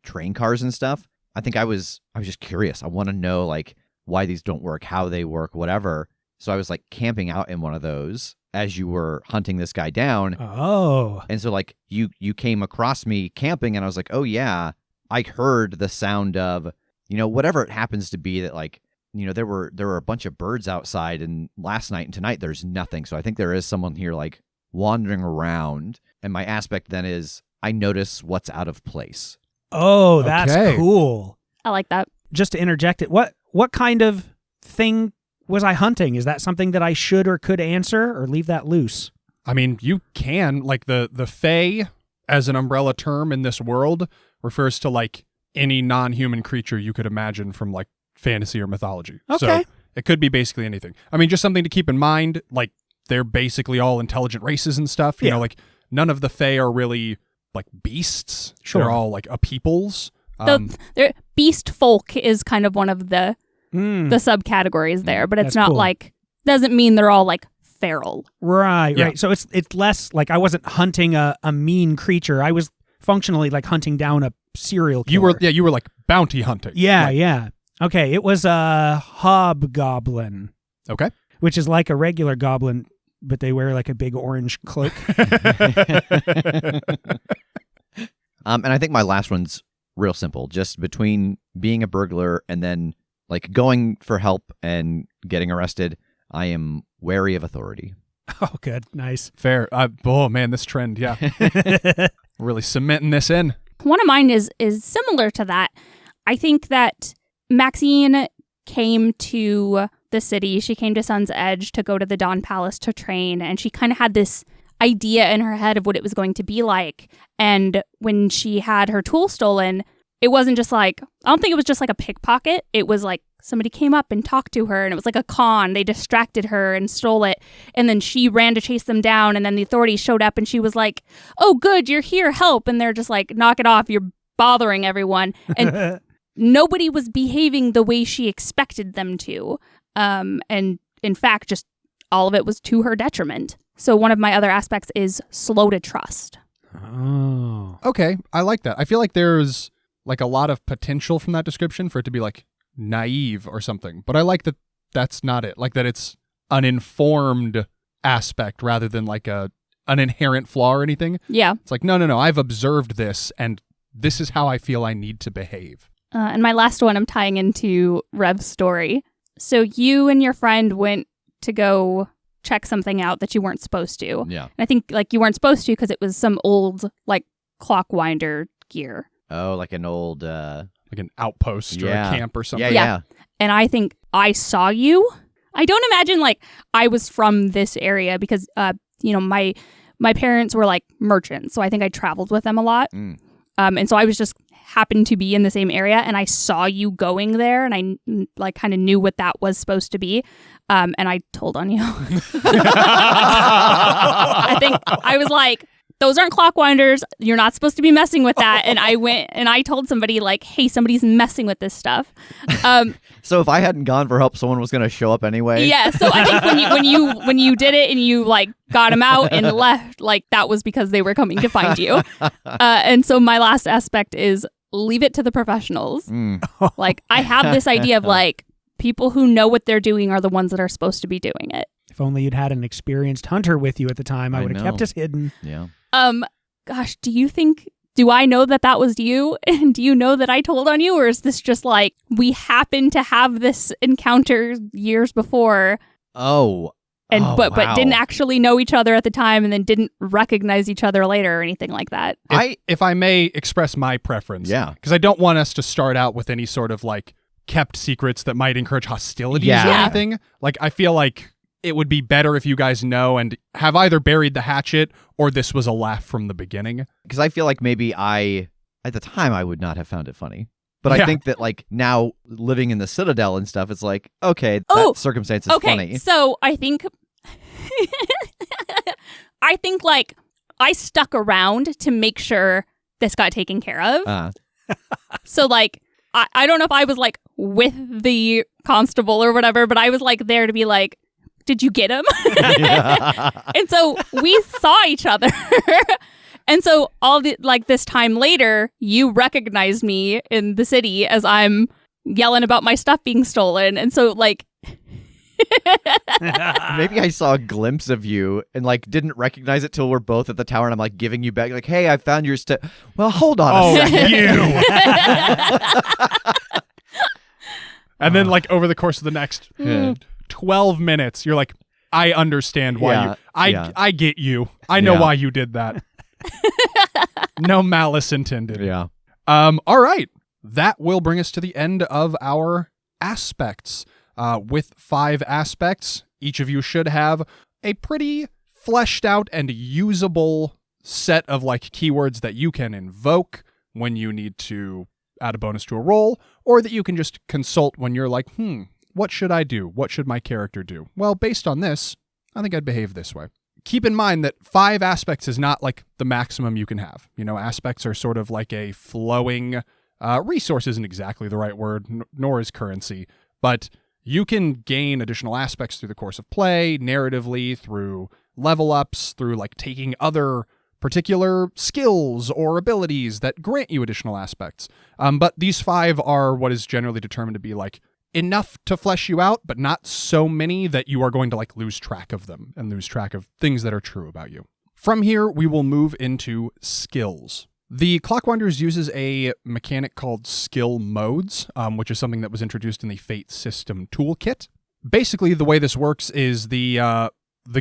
train cars and stuff. I think I was just curious. I want to know like why these don't work, how they work, whatever. So I was like camping out in one of those as you were hunting this guy down. Oh. And so like you came across me camping and I was like, oh yeah, I heard the sound of, whatever it happens to be that like, there were a bunch of birds outside, and last night and tonight there's nothing. So I think there is someone here like wandering around. And my aspect then is I notice what's out of place. Oh, that's cool. I like that. Just to interject it, what kind of thing was I hunting? Is that something that I should or could answer, or leave that loose? I mean, you can. Like the Fae, as an umbrella term in this world, refers to like any non-human creature you could imagine from like fantasy or mythology. Okay. So it could be basically anything. I mean, just something to keep in mind, like they're basically all intelligent races and stuff. You know, like none of the Fae are really like beasts. Sure. They're all like a peoples. Beast folk is kind of one of the subcategories there, but it's That's not cool. like, doesn't mean they're all like feral. Right, Yeah. right. So it's less like I wasn't hunting a mean creature. I was functionally like hunting down a serial killer. You were like bounty hunting. Yeah, Right. yeah. Okay, it was a hobgoblin, Okay. which is like a regular goblin, but they wear like a big orange cloak. And I think my last one's real simple. Just between being a burglar and then like going for help and getting arrested, I am wary of authority. Oh, good. Nice. Fair. Oh man, this trend. Yeah. Really cementing this in. One of mine is similar to that. I think that Maxine came to the city. She came to Sun's Edge to go to the Dawn Palace to train, and she kind of had this idea in her head of what it was going to be like. And when she had her tool stolen, it wasn't just like, I don't think it was just like a pickpocket. It was like somebody came up and talked to her, and it was like a con. They distracted her and stole it. And then she ran to chase them down, and then the authorities showed up, and she was like, oh, good, you're here, help. And they're just like, knock it off, you're bothering everyone. And nobody was behaving the way she expected them to. And in fact, just all of it was to her detriment. So one of my other aspects is slow to trust. Oh. Okay, I like that. I feel like there's like a lot of potential from that description for it to be like naive or something. But I like that that's not it. Like that it's an informed aspect rather than like an inherent flaw or anything. Yeah. It's like, no. I've observed this and this is how I feel I need to behave. And my last one I'm tying into Rev's story. So you and your friend went to go check something out that you weren't supposed to. Yeah. And I think like you weren't supposed to because it was some old like Clockwinder gear. Oh, like an old... Like an outpost or a camp or something. Yeah. And I think I saw you. I don't imagine like I was from this area because, my parents were like merchants. So I think I traveled with them a lot. And so I was just happened to be in the same area, and I saw you going there, and I like kind of knew what that was supposed to be. And I told on you. I think I was like, those aren't Clockwinders. You're not supposed to be messing with that. And I went and I told somebody like, hey, somebody's messing with this stuff. So if I hadn't gone for help, someone was going to show up anyway. Yeah. So I think when you did it and you like got them out and left, like that was because they were coming to find you. And so my last aspect is leave it to the professionals. Like I have this idea of like people who know what they're doing are the ones that are supposed to be doing it. If only you'd had an experienced hunter with you at the time, I would have kept us hidden. Yeah. Gosh, do I know that was you? And do you know that I told on you? Or is this just like, we happened to have this encounter years before? But didn't actually know each other at the time and then didn't recognize each other later or anything like that. If I may express my preference. Yeah. Because I don't want us to start out with any sort of like kept secrets that might encourage hostilities or anything. Like, I feel like it would be better if you guys know and have either buried the hatchet or this was a laugh from the beginning. Because I feel like maybe at the time, I would not have found it funny. But I think that like now living in the Citadel and stuff, it's like, okay, that circumstance is funny. So I think, like I stuck around to make sure this got taken care of. So like, I don't know if I was like with the constable or whatever, but I was like there to be like, did you get him? And so we saw each other. And so this time later, you recognized me in the city as I'm yelling about my stuff being stolen. And so like maybe I saw a glimpse of you and like didn't recognize it till we're both at the tower and I'm like giving you back like, hey, I found your stuff. Well, hold on a second. And then like over the course of the next 12 minutes, you're like, I understand why I get you. I know why you did that. No malice intended. Yeah. All right. That will bring us to the end of our aspects. With 5 aspects, each of you should have a pretty fleshed out and usable set of like keywords that you can invoke when you need to add a bonus to a roll, or that you can just consult when you're like, what should I do? What should my character do? Well, based on this, I think I'd behave this way. Keep in mind that 5 aspects is not like the maximum you can have. You know, aspects are sort of like a flowing resource isn't exactly the right word, nor is currency, but you can gain additional aspects through the course of play, narratively, through level ups, through like taking other particular skills or abilities that grant you additional aspects. But these 5 are what is generally determined to be like enough to flesh you out, but not so many that you are going to like lose track of them and lose track of things that are true about you. From here, we will move into skills. The Clockwinders uses a mechanic called skill modes, which is something that was introduced in the Fate System toolkit. Basically, the way this works is the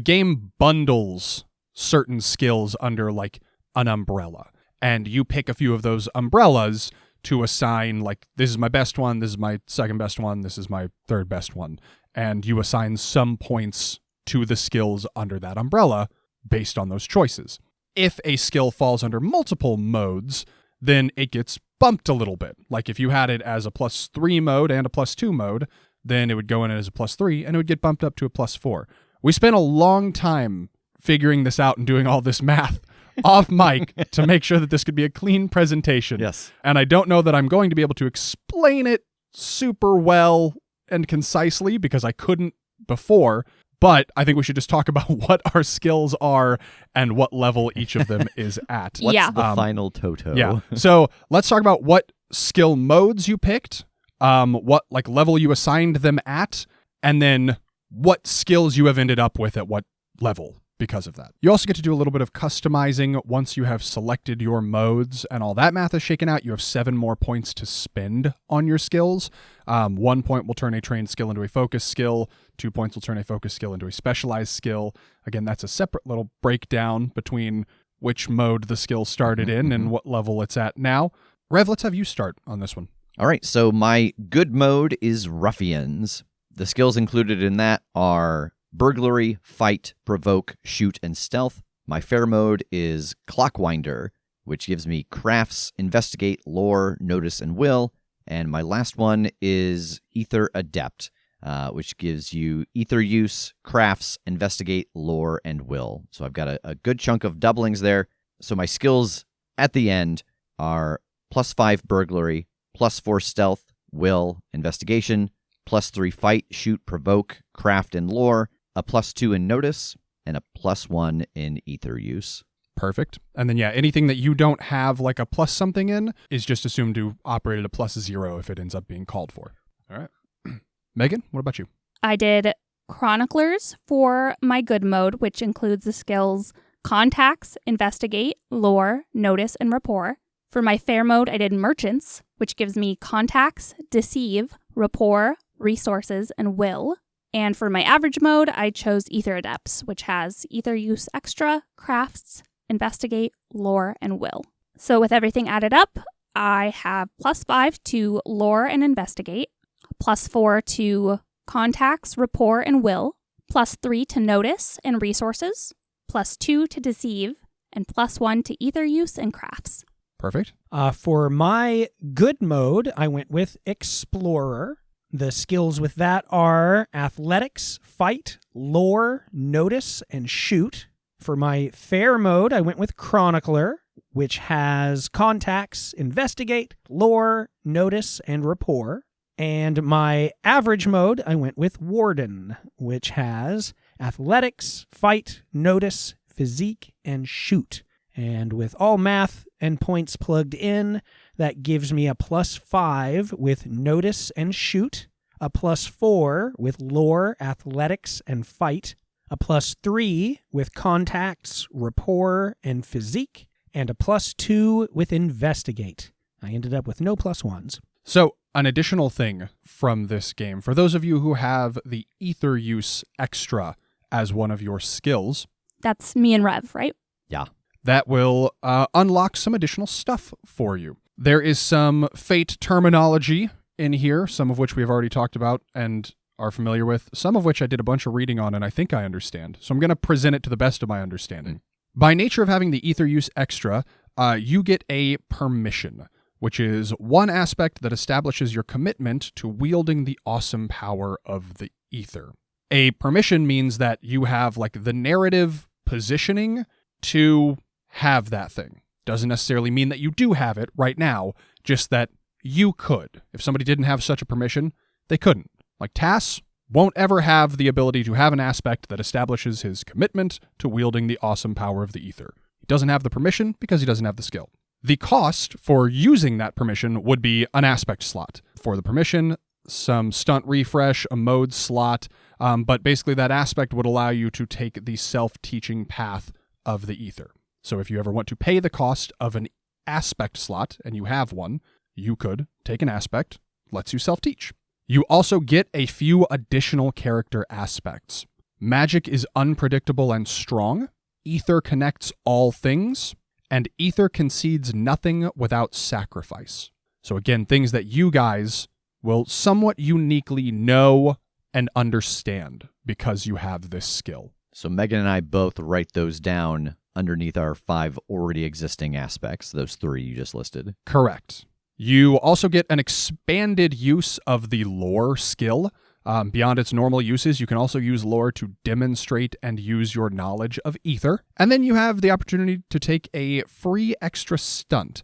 game bundles certain skills under like an umbrella, and you pick a few of those umbrellas to assign like, this is my best one, this is my second best one, this is my third best one. and you assign some points to the skills under that umbrella based on those choices. If a skill falls under multiple modes, then it gets bumped a little bit. Like if you had it as a +3 mode and a +2 mode, then it would go in as a +3 and it would get bumped up to a +4. We spent a long time figuring this out and doing all this math off mic to make sure that this could be a clean presentation. Yes. And I don't know that I'm going to be able to explain it super well and concisely because I couldn't before, but I think we should just talk about what our skills are and what level each of them is at. What's Yeah. the final toto? Yeah. So let's talk about what skill modes you picked, what like level you assigned them at, and then what skills you have ended up with at what level because of that. You also get to do a little bit of customizing once you have selected your modes and all that math is shaken out. You have 7 more points to spend on your skills. 1 point will turn a trained skill into a focus skill. 2 points will turn a focus skill into a specialized skill. Again, that's a separate little breakdown between which mode the skill started in and what level it's at now. Rev, let's have you start on this one. All right, so my good mode is Ruffians. The skills included in that are Burglary, Fight, Provoke, Shoot, and Stealth. My fair mode is Clockwinder, which gives me Crafts, Investigate, Lore, Notice, and Will. And my last one is Ether Adept, which gives you Ether Use, Crafts, Investigate, Lore, and Will. So I've got a good chunk of doublings there. So my skills at the end are +5 Burglary, +4 Stealth, Will, Investigation, +3 Fight, Shoot, Provoke, Craft, and Lore, a +2 in Notice, and a +1 in Ether Use. Perfect. And then, yeah, anything that you don't have like a plus something in is just assumed to operate at a +0 if it ends up being called for. All right. Megan, what about you? I did Chroniclers for my good mode, which includes the skills Contacts, Investigate, Lore, Notice, and Rapport. For my fair mode, I did Merchants, which gives me Contacts, Deceive, Rapport, Resources, and Will. And for my average mode, I chose Ether Adepts, which has Ether Use Extra, Crafts, Investigate, Lore, and Will. So with everything added up, I have +5 to Lore and Investigate, +4 to Contacts, Rapport, and Will, +3 to Notice and Resources, +2 to Deceive, and +1 to Ether Use and Crafts. Perfect. For my good mode, I went with Explorer. The skills with that are Athletics, Fight, Lore, Notice, and Shoot. For my fair mode, I went with Chronicler, which has Contacts, Investigate, Lore, Notice, and Rapport. And my average mode, I went with Warden, which has Athletics, Fight, Notice, Physique, and Shoot. And with all math and points plugged in, that gives me a +5 with Notice and Shoot, a +4 with Lore, Athletics, and Fight, a +3 with Contacts, Rapport, and Physique, and a +2 with Investigate. I ended up with no +1s. So, an additional thing from this game, for those of you who have the Ether Use Extra as one of your skills, That's me and Rev, right? Yeah. that will unlock some additional stuff for you. There is some Fate terminology in here, some of which we have already talked about and are familiar with, some of which I did a bunch of reading on and I think I understand. So I'm going to present it to the best of my understanding. By nature of having the Ether Use Extra, you get a permission, which is one aspect that establishes your commitment to wielding the awesome power of the ether. A permission means that you have like the narrative positioning to have that thing. Doesn't necessarily mean that you do have it right now, just that you could. If somebody didn't have such a permission, they couldn't. Like Tass won't ever have the ability to have an aspect that establishes his commitment to wielding the awesome power of the ether. He doesn't have the permission because he doesn't have the skill. The cost for using that permission would be an aspect slot. For the permission, some stunt refresh, a mode slot, but basically that aspect would allow you to take the self-teaching path of the ether. So if you ever want to pay the cost of an aspect slot, and you have one, you could take an aspect, lets you self-teach. You also get a few additional character aspects. Magic is unpredictable and strong. Ether connects all things. And ether concedes nothing without sacrifice. So again, things that you guys will somewhat uniquely know and understand because you have this skill. So Megan and I both write those down underneath our 5 already existing aspects, those 3 you just listed. Correct. You also get an expanded use of the lore skill. Beyond its normal uses, you can also use lore to demonstrate and use your knowledge of ether. And then you have the opportunity to take a free extra stunt.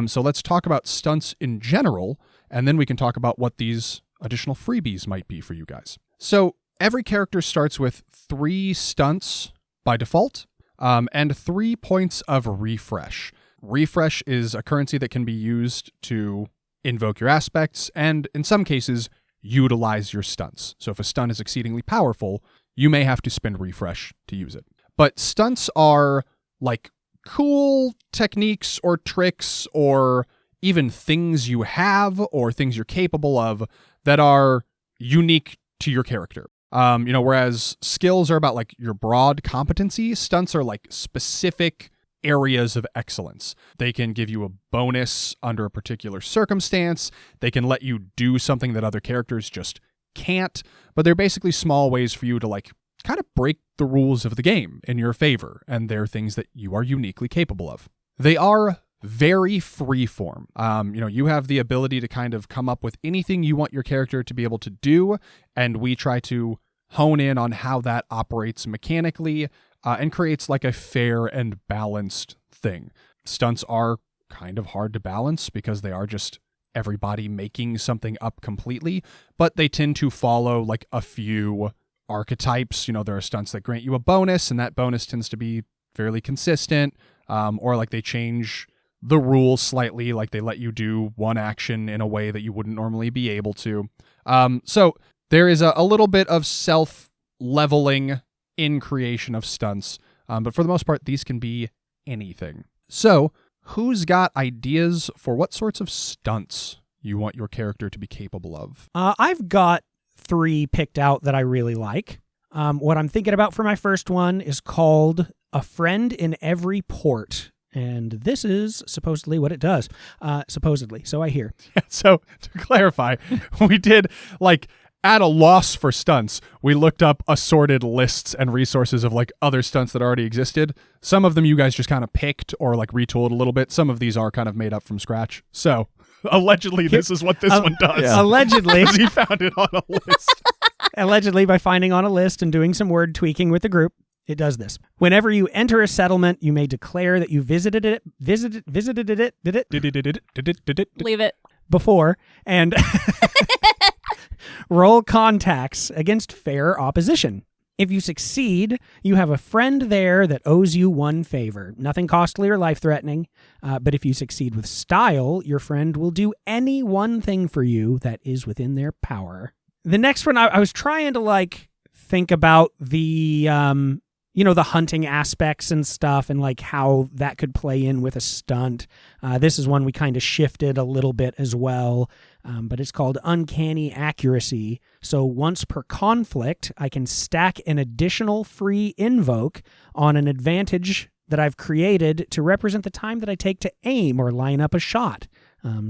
So let's talk about stunts in general, and then we can talk about what these additional freebies might be for you guys. So every character starts with 3 stunts by default, and 3 points of refresh. Refresh is a currency that can be used to invoke your aspects, and in some cases, utilize your stunts. So if a stunt is exceedingly powerful, you may have to spend refresh to use it. But stunts are like cool techniques or tricks or even things you have or things you're capable of that are unique to your character. Whereas skills are about like your broad competency, stunts are like specific areas of excellence. They can give you a bonus under a particular circumstance. They can let you do something that other characters just can't, but they're basically small ways for you to like kind of break the rules of the game in your favor, and they're things that you are uniquely capable of. They are very freeform. You have the ability to kind of come up with anything you want your character to be able to do, and we try to hone in on how that operates mechanically and creates like a fair and balanced thing. Stunts are kind of hard to balance because they are just everybody making something up completely, but they tend to follow like a few archetypes. There are stunts that grant you a bonus, and that bonus tends to be fairly consistent, or like they change the rules slightly, like they let you do one action in a way that you wouldn't normally be able to. So there is a little bit of self-leveling in creation of stunts, but for the most part, these can be anything. So who's got ideas for what sorts of stunts you want your character to be capable of? I've got 3 picked out that I really like. What I'm thinking about for my first one is called A Friend in Every Port. And this is supposedly what it does. Supposedly. So I hear. So to clarify, we did like at a loss for stunts. We looked up assorted lists and resources of like other stunts that already existed. Some of them you guys just kind of picked or like retooled a little bit. Some of these are kind of made up from scratch. So allegedly this is what this one does. Yeah. Allegedly. Because he found it on a list. Allegedly, by finding on a list and doing some word tweaking with the group, it does this. Whenever you enter a settlement, you may declare that you visited it Leave it. before and roll contacts against fair opposition. If you succeed, you have a friend there that owes you 1 favor. Nothing costly or life-threatening, but if you succeed with style, your friend will do any one thing for you that is within their power. The next one, I was trying to like think about the the hunting aspects and stuff and like how that could play in with a stunt. This is one we kind of shifted a little bit as well, but it's called Uncanny Accuracy. So once per conflict, I can stack an additional free invoke on an advantage that I've created to represent the time that I take to aim or line up a shot.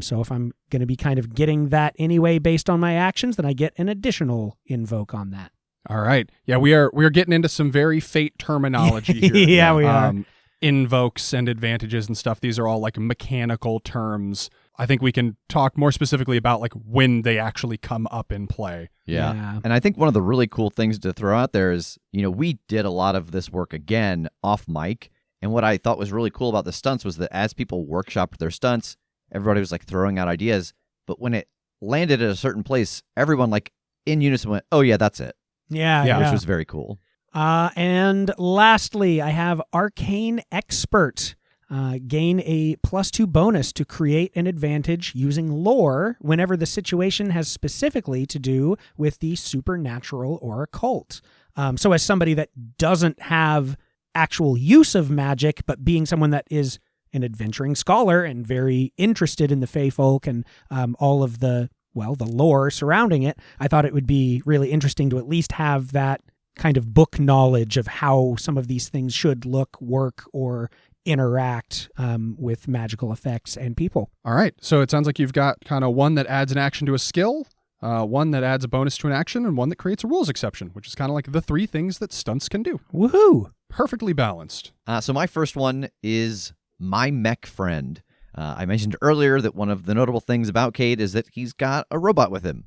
So if I'm going to be kind of getting that anyway based on my actions, then I get an additional invoke on that. All right. Yeah, we are getting into some very Fate terminology here. Yeah, we are. Invokes and advantages and stuff. These are all like mechanical terms. I think we can talk more specifically about like when they actually come up in play. Yeah. And I think one of the really cool things to throw out there is, we did a lot of this work again off mic. And what I thought was really cool about the stunts was that as people workshopped their stunts, everybody was like throwing out ideas. But when it landed at a certain place, everyone like in unison went, oh yeah, that's it. Yeah. Which was very cool. And lastly, I have Arcane Expert. Gain a +2 bonus to create an advantage using lore whenever the situation has specifically to do with the supernatural or occult. So as somebody that doesn't have actual use of magic, but being someone that is an adventuring scholar and very interested in the Fey folk and all of the lore surrounding it, I thought it would be really interesting to at least have that kind of book knowledge of how some of these things should look, work, or interact with magical effects and people. All right. So it sounds like you've got kind of one that adds an action to a skill, one that adds a bonus to an action, and one that creates a rules exception, which is kind of like the 3 things that stunts can do. Woohoo! Perfectly balanced. So my first one is my mech friend. I mentioned earlier that one of the notable things about Cade is that he's got a robot with him.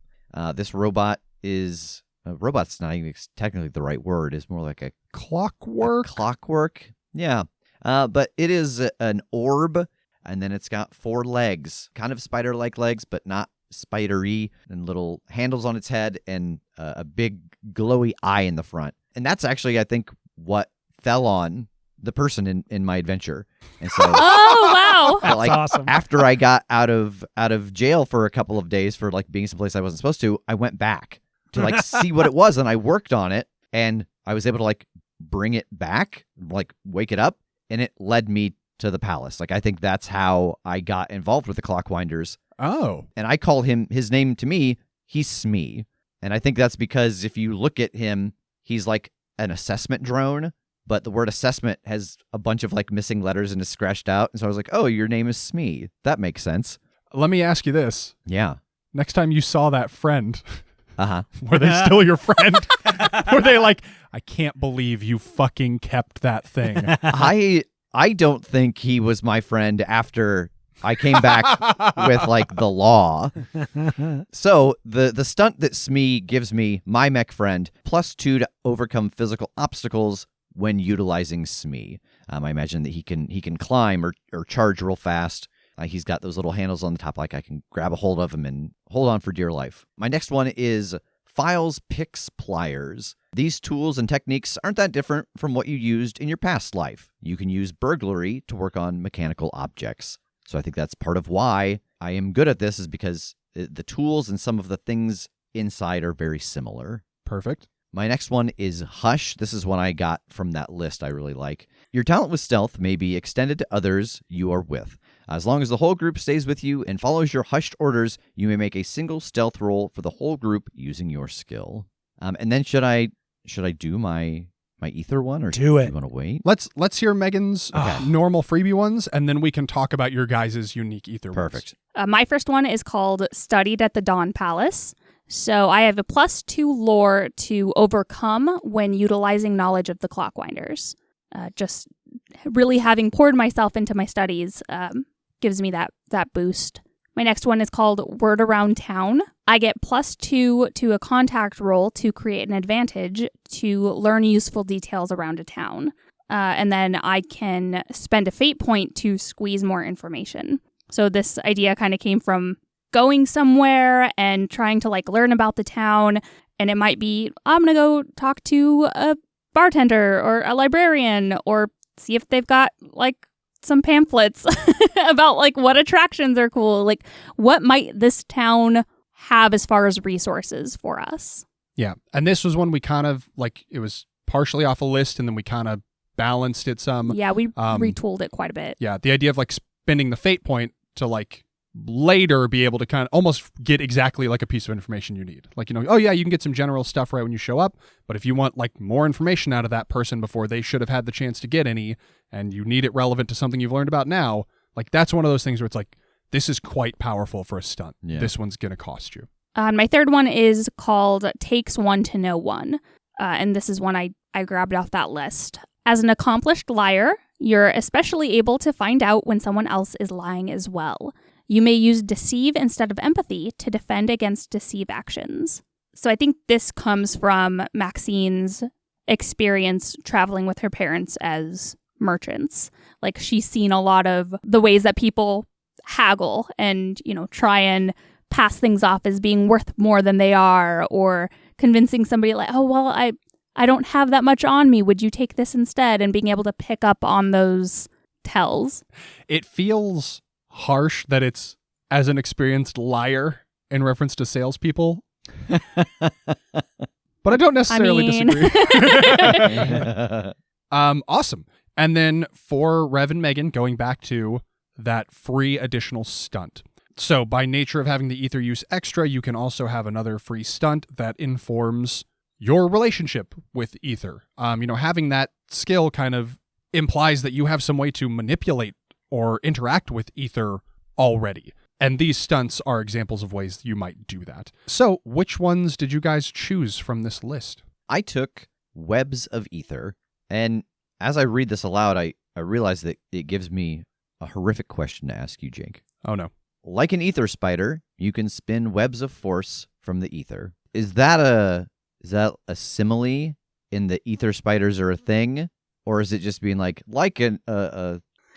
This robot is... robot's not even technically the right word. It's more like a Clockwork? clockwork. Yeah. But it is an orb, and then it's got 4 legs. Kind of spider-like legs, but not spidery, and little handles on its head, and a big glowy eye in the front. And that's actually, I think, what fell on the person in my adventure. And so Oh, wow. That's awesome. after I got out of jail for a couple of days for like being someplace I wasn't supposed to, I went back to like see what it was, and I worked on it, and I was able to like bring it back, like wake it up, and it led me to the palace. Like I think that's how I got involved with the Clockwinders. Oh. And I call his name to me, he's Smee. And I think that's because if you look at him, he's like an assessment drone, but the word assessment has a bunch of like missing letters and is scratched out. And so I was like, oh, your name is Smee. That makes sense. Let me ask you this. Yeah. Next time you saw that friend, Uh-huh. were they still your friend? Were they like, I can't believe you fucking kept that thing? I don't think he was my friend after I came back with like the law. So the stunt that Smee gives me, my mech friend, +2 to overcome physical obstacles when utilizing Smee. I imagine that he can climb or charge real fast. He's got those little handles on the top, like I can grab a hold of him and hold on for dear life. My next one is files, picks, pliers. These tools and techniques aren't that different from what you used in your past life. You can use burglary to work on mechanical objects. So I think that's part of why I am good at this, is because the tools and some of the things inside are very similar. Perfect. My next one is Hush. This is one I got from that list I really like. Your talent with stealth may be extended to others you are with. As long as the whole group stays with you and follows your hushed orders, you may make a single stealth roll for the whole group using your skill. And then should I do my ether one, or Do it. you want to wait? Let's hear Megan's Okay. normal freebie ones, and then we can talk about your guys' unique ether ones. Perfect. My first one is called Studied at the Dawn Palace. So I have a +2 lore to overcome when utilizing knowledge of the Clockwinders. Just really having poured myself into my studies gives me that boost. My next one is called Word Around Town. I get +2 to a contact roll to create an advantage to learn useful details around a town. And then I can spend a fate point to squeeze more information. So this idea kind of came from going somewhere and trying to like learn about the town. And it might be, I'm going to go talk to a bartender or a librarian, or see if they've got like some pamphlets about like what attractions are cool. Like what might this town have as far as resources for us? Yeah. And this was one we kind of like, it was partially off a list, and then we kind of balanced it some. Yeah, we retooled it quite a bit. Yeah. The idea of like spending the fate point to like later be able to kind of almost get exactly like a piece of information you need. Like, oh yeah, you can get some general stuff right when you show up, but if you want like more information out of that person before they should have had the chance to get any, and you need it relevant to something you've learned about now, like that's one of those things where it's like, this is quite powerful for a stunt. Yeah. This one's going to cost you. My third one is called Takes One to Know One. And this is one I grabbed off that list. As an accomplished liar, you're especially able to find out when someone else is lying as well. You may use deceive instead of empathy to defend against deceive actions. So I think this comes from Maxine's experience traveling with her parents as merchants. Like she's seen a lot of the ways that people haggle and, try and pass things off as being worth more than they are, or convincing somebody like, oh, well, I don't have that much on me. Would you take this instead? And being able to pick up on those tells. It feels harsh that it's as an experienced liar in reference to salespeople. But I don't necessarily disagree. Awesome. And then for Rev and Megan, going back to that free additional stunt. So by nature of having the ether use extra, you can also have another free stunt that informs your relationship with ether. Having that skill kind of implies that you have some way to manipulate or interact with ether already. And these stunts are examples of ways you might do that. So, which ones did you guys choose from this list? I took Webs of Ether, and as I read this aloud, I realize that it gives me a horrific question to ask you, Jake. Oh, no. Like an ether spider, you can spin webs of force from the ether. Is that a simile in the ether spiders are a thing? Or is it just being like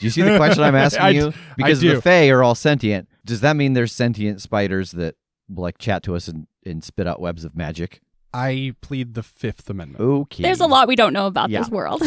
do you see the question I'm asking you? Because the Fae are all sentient. Does that mean there's sentient spiders that like chat to us and spit out webs of magic? I plead the Fifth Amendment. Okay. There's a lot we don't know about this world.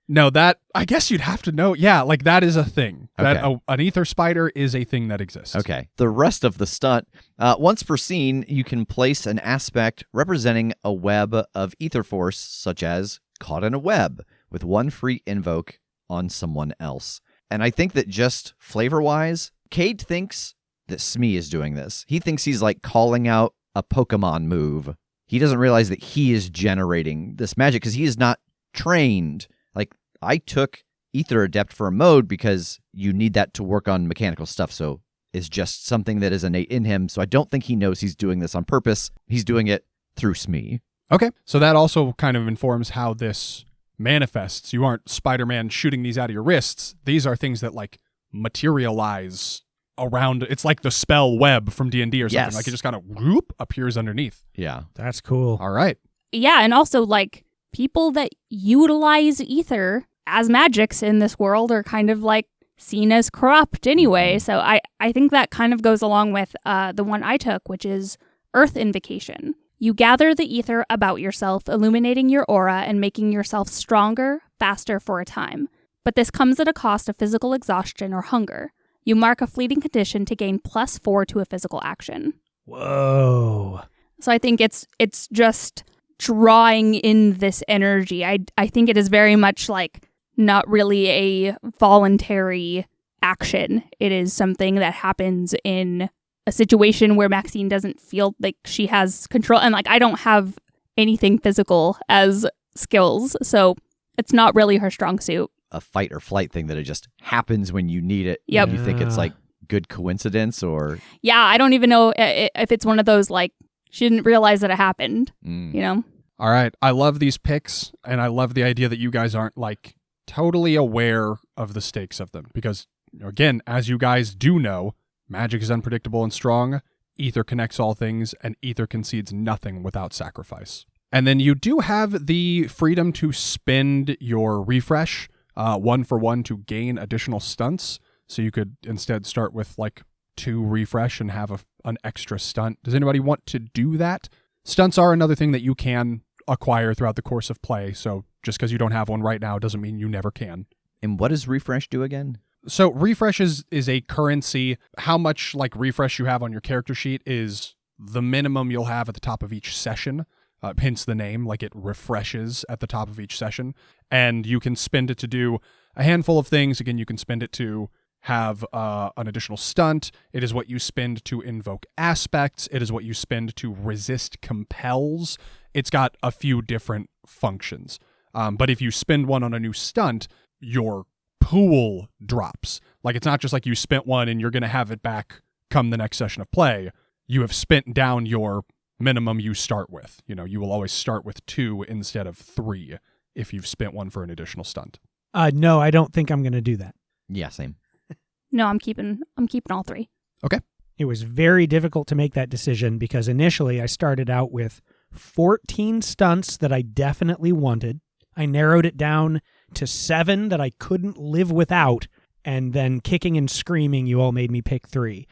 No, that, I guess you'd have to know. Yeah, like that is a thing. Okay. That an ether spider is a thing that exists. Okay. The rest of the stunt, once per scene, you can place an aspect representing a web of ether force, such as caught in a web, with one free invoke on someone else. And I think that just flavor-wise, Cade thinks that Smee is doing this. He thinks he's like calling out a Pokemon move. He doesn't realize that he is generating this magic because he is not trained. Like, I took Ether Adept for a mode because you need that to work on mechanical stuff, so it's just something that is innate in him, so I don't think he knows he's doing this on purpose. He's doing it through Smee. Okay, so that also kind of informs how this manifests. You aren't Spider-Man shooting these out of your wrists. These are things that, like, materialize around. It's like the spell web from D&D or something. Yes. Like, it just kind of whoop appears underneath. Yeah. That's cool. All right. Yeah, and also, like, people that utilize ether as magics in this world are kind of, like, seen as corrupt anyway. So I think that kind of goes along with the one I took, which is Earth Invocation. You gather the ether about yourself, illuminating your aura and making yourself stronger, faster for a time. But this comes at a cost of physical exhaustion or hunger. You mark a fleeting condition to gain +4 to a physical action. Whoa. So I think it's just drawing in this energy. I think it is very much like not really a voluntary action. It is something that happens in a situation where Maxine doesn't feel like she has control. And like, I don't have anything physical as skills, so it's not really her strong suit. A fight or flight thing that it just happens when you need it. Yep. You think it's like good coincidence or... Yeah, I don't even know if it's one of those, like, she didn't realize that it happened, you know? All right. I love these picks, and I love the idea that you guys aren't, like, totally aware of the stakes of them. Because, again, as you guys do know, magic is unpredictable and strong, ether connects all things, and ether concedes nothing without sacrifice. And then you do have the freedom to spend your refresh 1 for 1 to gain additional stunts. So you could instead start with like 2 refresh and have an extra stunt. Does anybody want to do that? Stunts are another thing that you can acquire throughout the course of play. So just because you don't have one right now doesn't mean you never can. And what does refresh do again? So refresh is a currency. How much like refresh you have on your character sheet is the minimum you'll have at the top of each session. Hence the name, like it refreshes at the top of each session. And you can spend it to do a handful of things. Again, you can spend it to have an additional stunt. It is what you spend to invoke aspects. It is what you spend to resist compels. It's got a few different functions. But if you spend one on a new stunt, your pool drops. Like it's not just like you spent one and you're going to have it back come the next session of play. You have spent down your minimum you start with. You know, you will always start with 2 instead of 3 if you've spent one for an additional stunt. No, I don't think I'm going to do that. Yeah, same. No, I'm keeping all 3. Okay. It was very difficult to make that decision because initially I started out with 14 stunts that I definitely wanted. I narrowed it down to 7 that I couldn't live without, and then kicking and screaming, you all made me pick 3.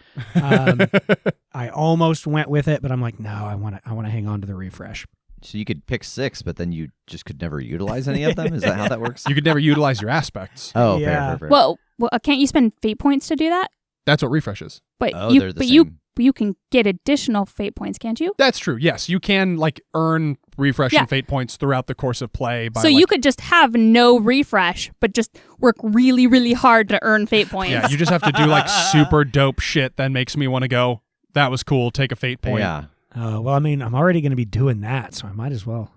I almost went with it, but I'm like, no, I want to hang on to the refresh. So you could pick 6, but then you just could never utilize any of them? Is that how that works? You could never utilize your aspects. Oh, Yeah. fair. Well, can't you spend fate points to do that? That's what refresh is. But they're the same. you can get additional fate points, can't you? That's true. Yes, you can like earn refresh Yeah. and fate points throughout the course of play. By, So you could just have no refresh, but just work really, really hard to earn fate points. Yeah, you just have to do like super dope shit that makes me want to go, that was cool, take a fate point. Yeah. Well, I mean, I'm already going to be doing that, so I might as well.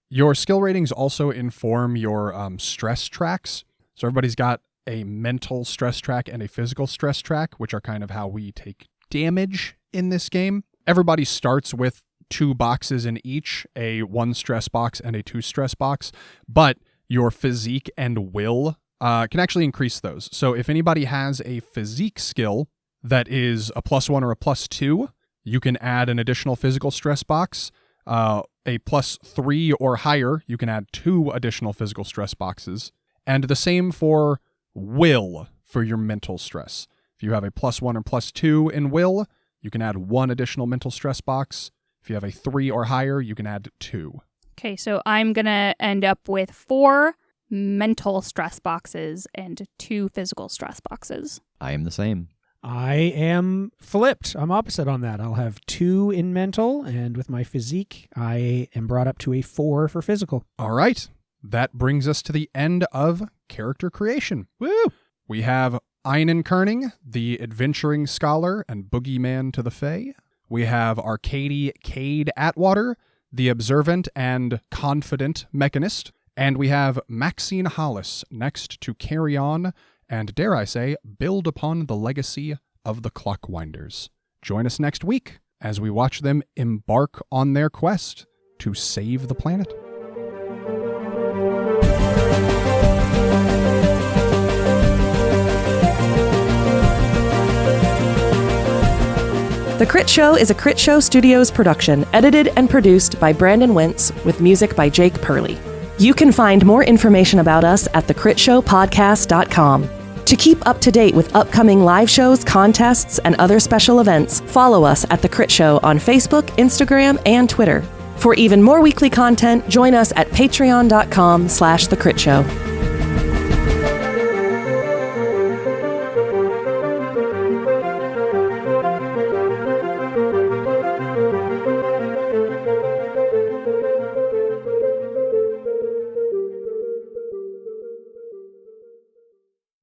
Your skill ratings also inform your stress tracks. So everybody's got a mental stress track and a physical stress track, which are kind of how we take damage in this game. Everybody starts with 2 boxes in each, a 1 stress box and a 2 stress box, but your physique and will can actually increase those. So if anybody has a physique skill that is a +1 or a +2, you can add an additional physical stress box. A +3 or higher, you can add 2 additional physical stress boxes. And the same for will for your mental stress. If you have a +1 or +2 in will, you can add 1 additional mental stress box. If you have a 3 or higher, you can add 2. Okay, so I'm going to end up with 4 mental stress boxes and 2 physical stress boxes. I am the same. I am flipped. I'm opposite on that. I'll have 2 in mental, and with my physique, I am brought up to a 4 for physical. All right. That brings us to the end of character creation. Woo! We have Einon Kerning, the adventuring scholar and boogeyman to the Fae. We have Arkady Cade Atwater, the observant and confident mechanist. And we have Maxine Hollis next to carry on and, dare I say, build upon the legacy of the Clockwinders. Join us next week as we watch them embark on their quest to save the planet. The Critshow is a Critshow Studios production, edited and produced by Brandon Wentz, with music by Jake Purley. You can find more information about us at thecritshowpodcast.com. To keep up to date with upcoming live shows, contests, and other special events, follow us at The Crit Show on Facebook, Instagram, and Twitter. For even more weekly content, join us at patreon.com/thecritShow.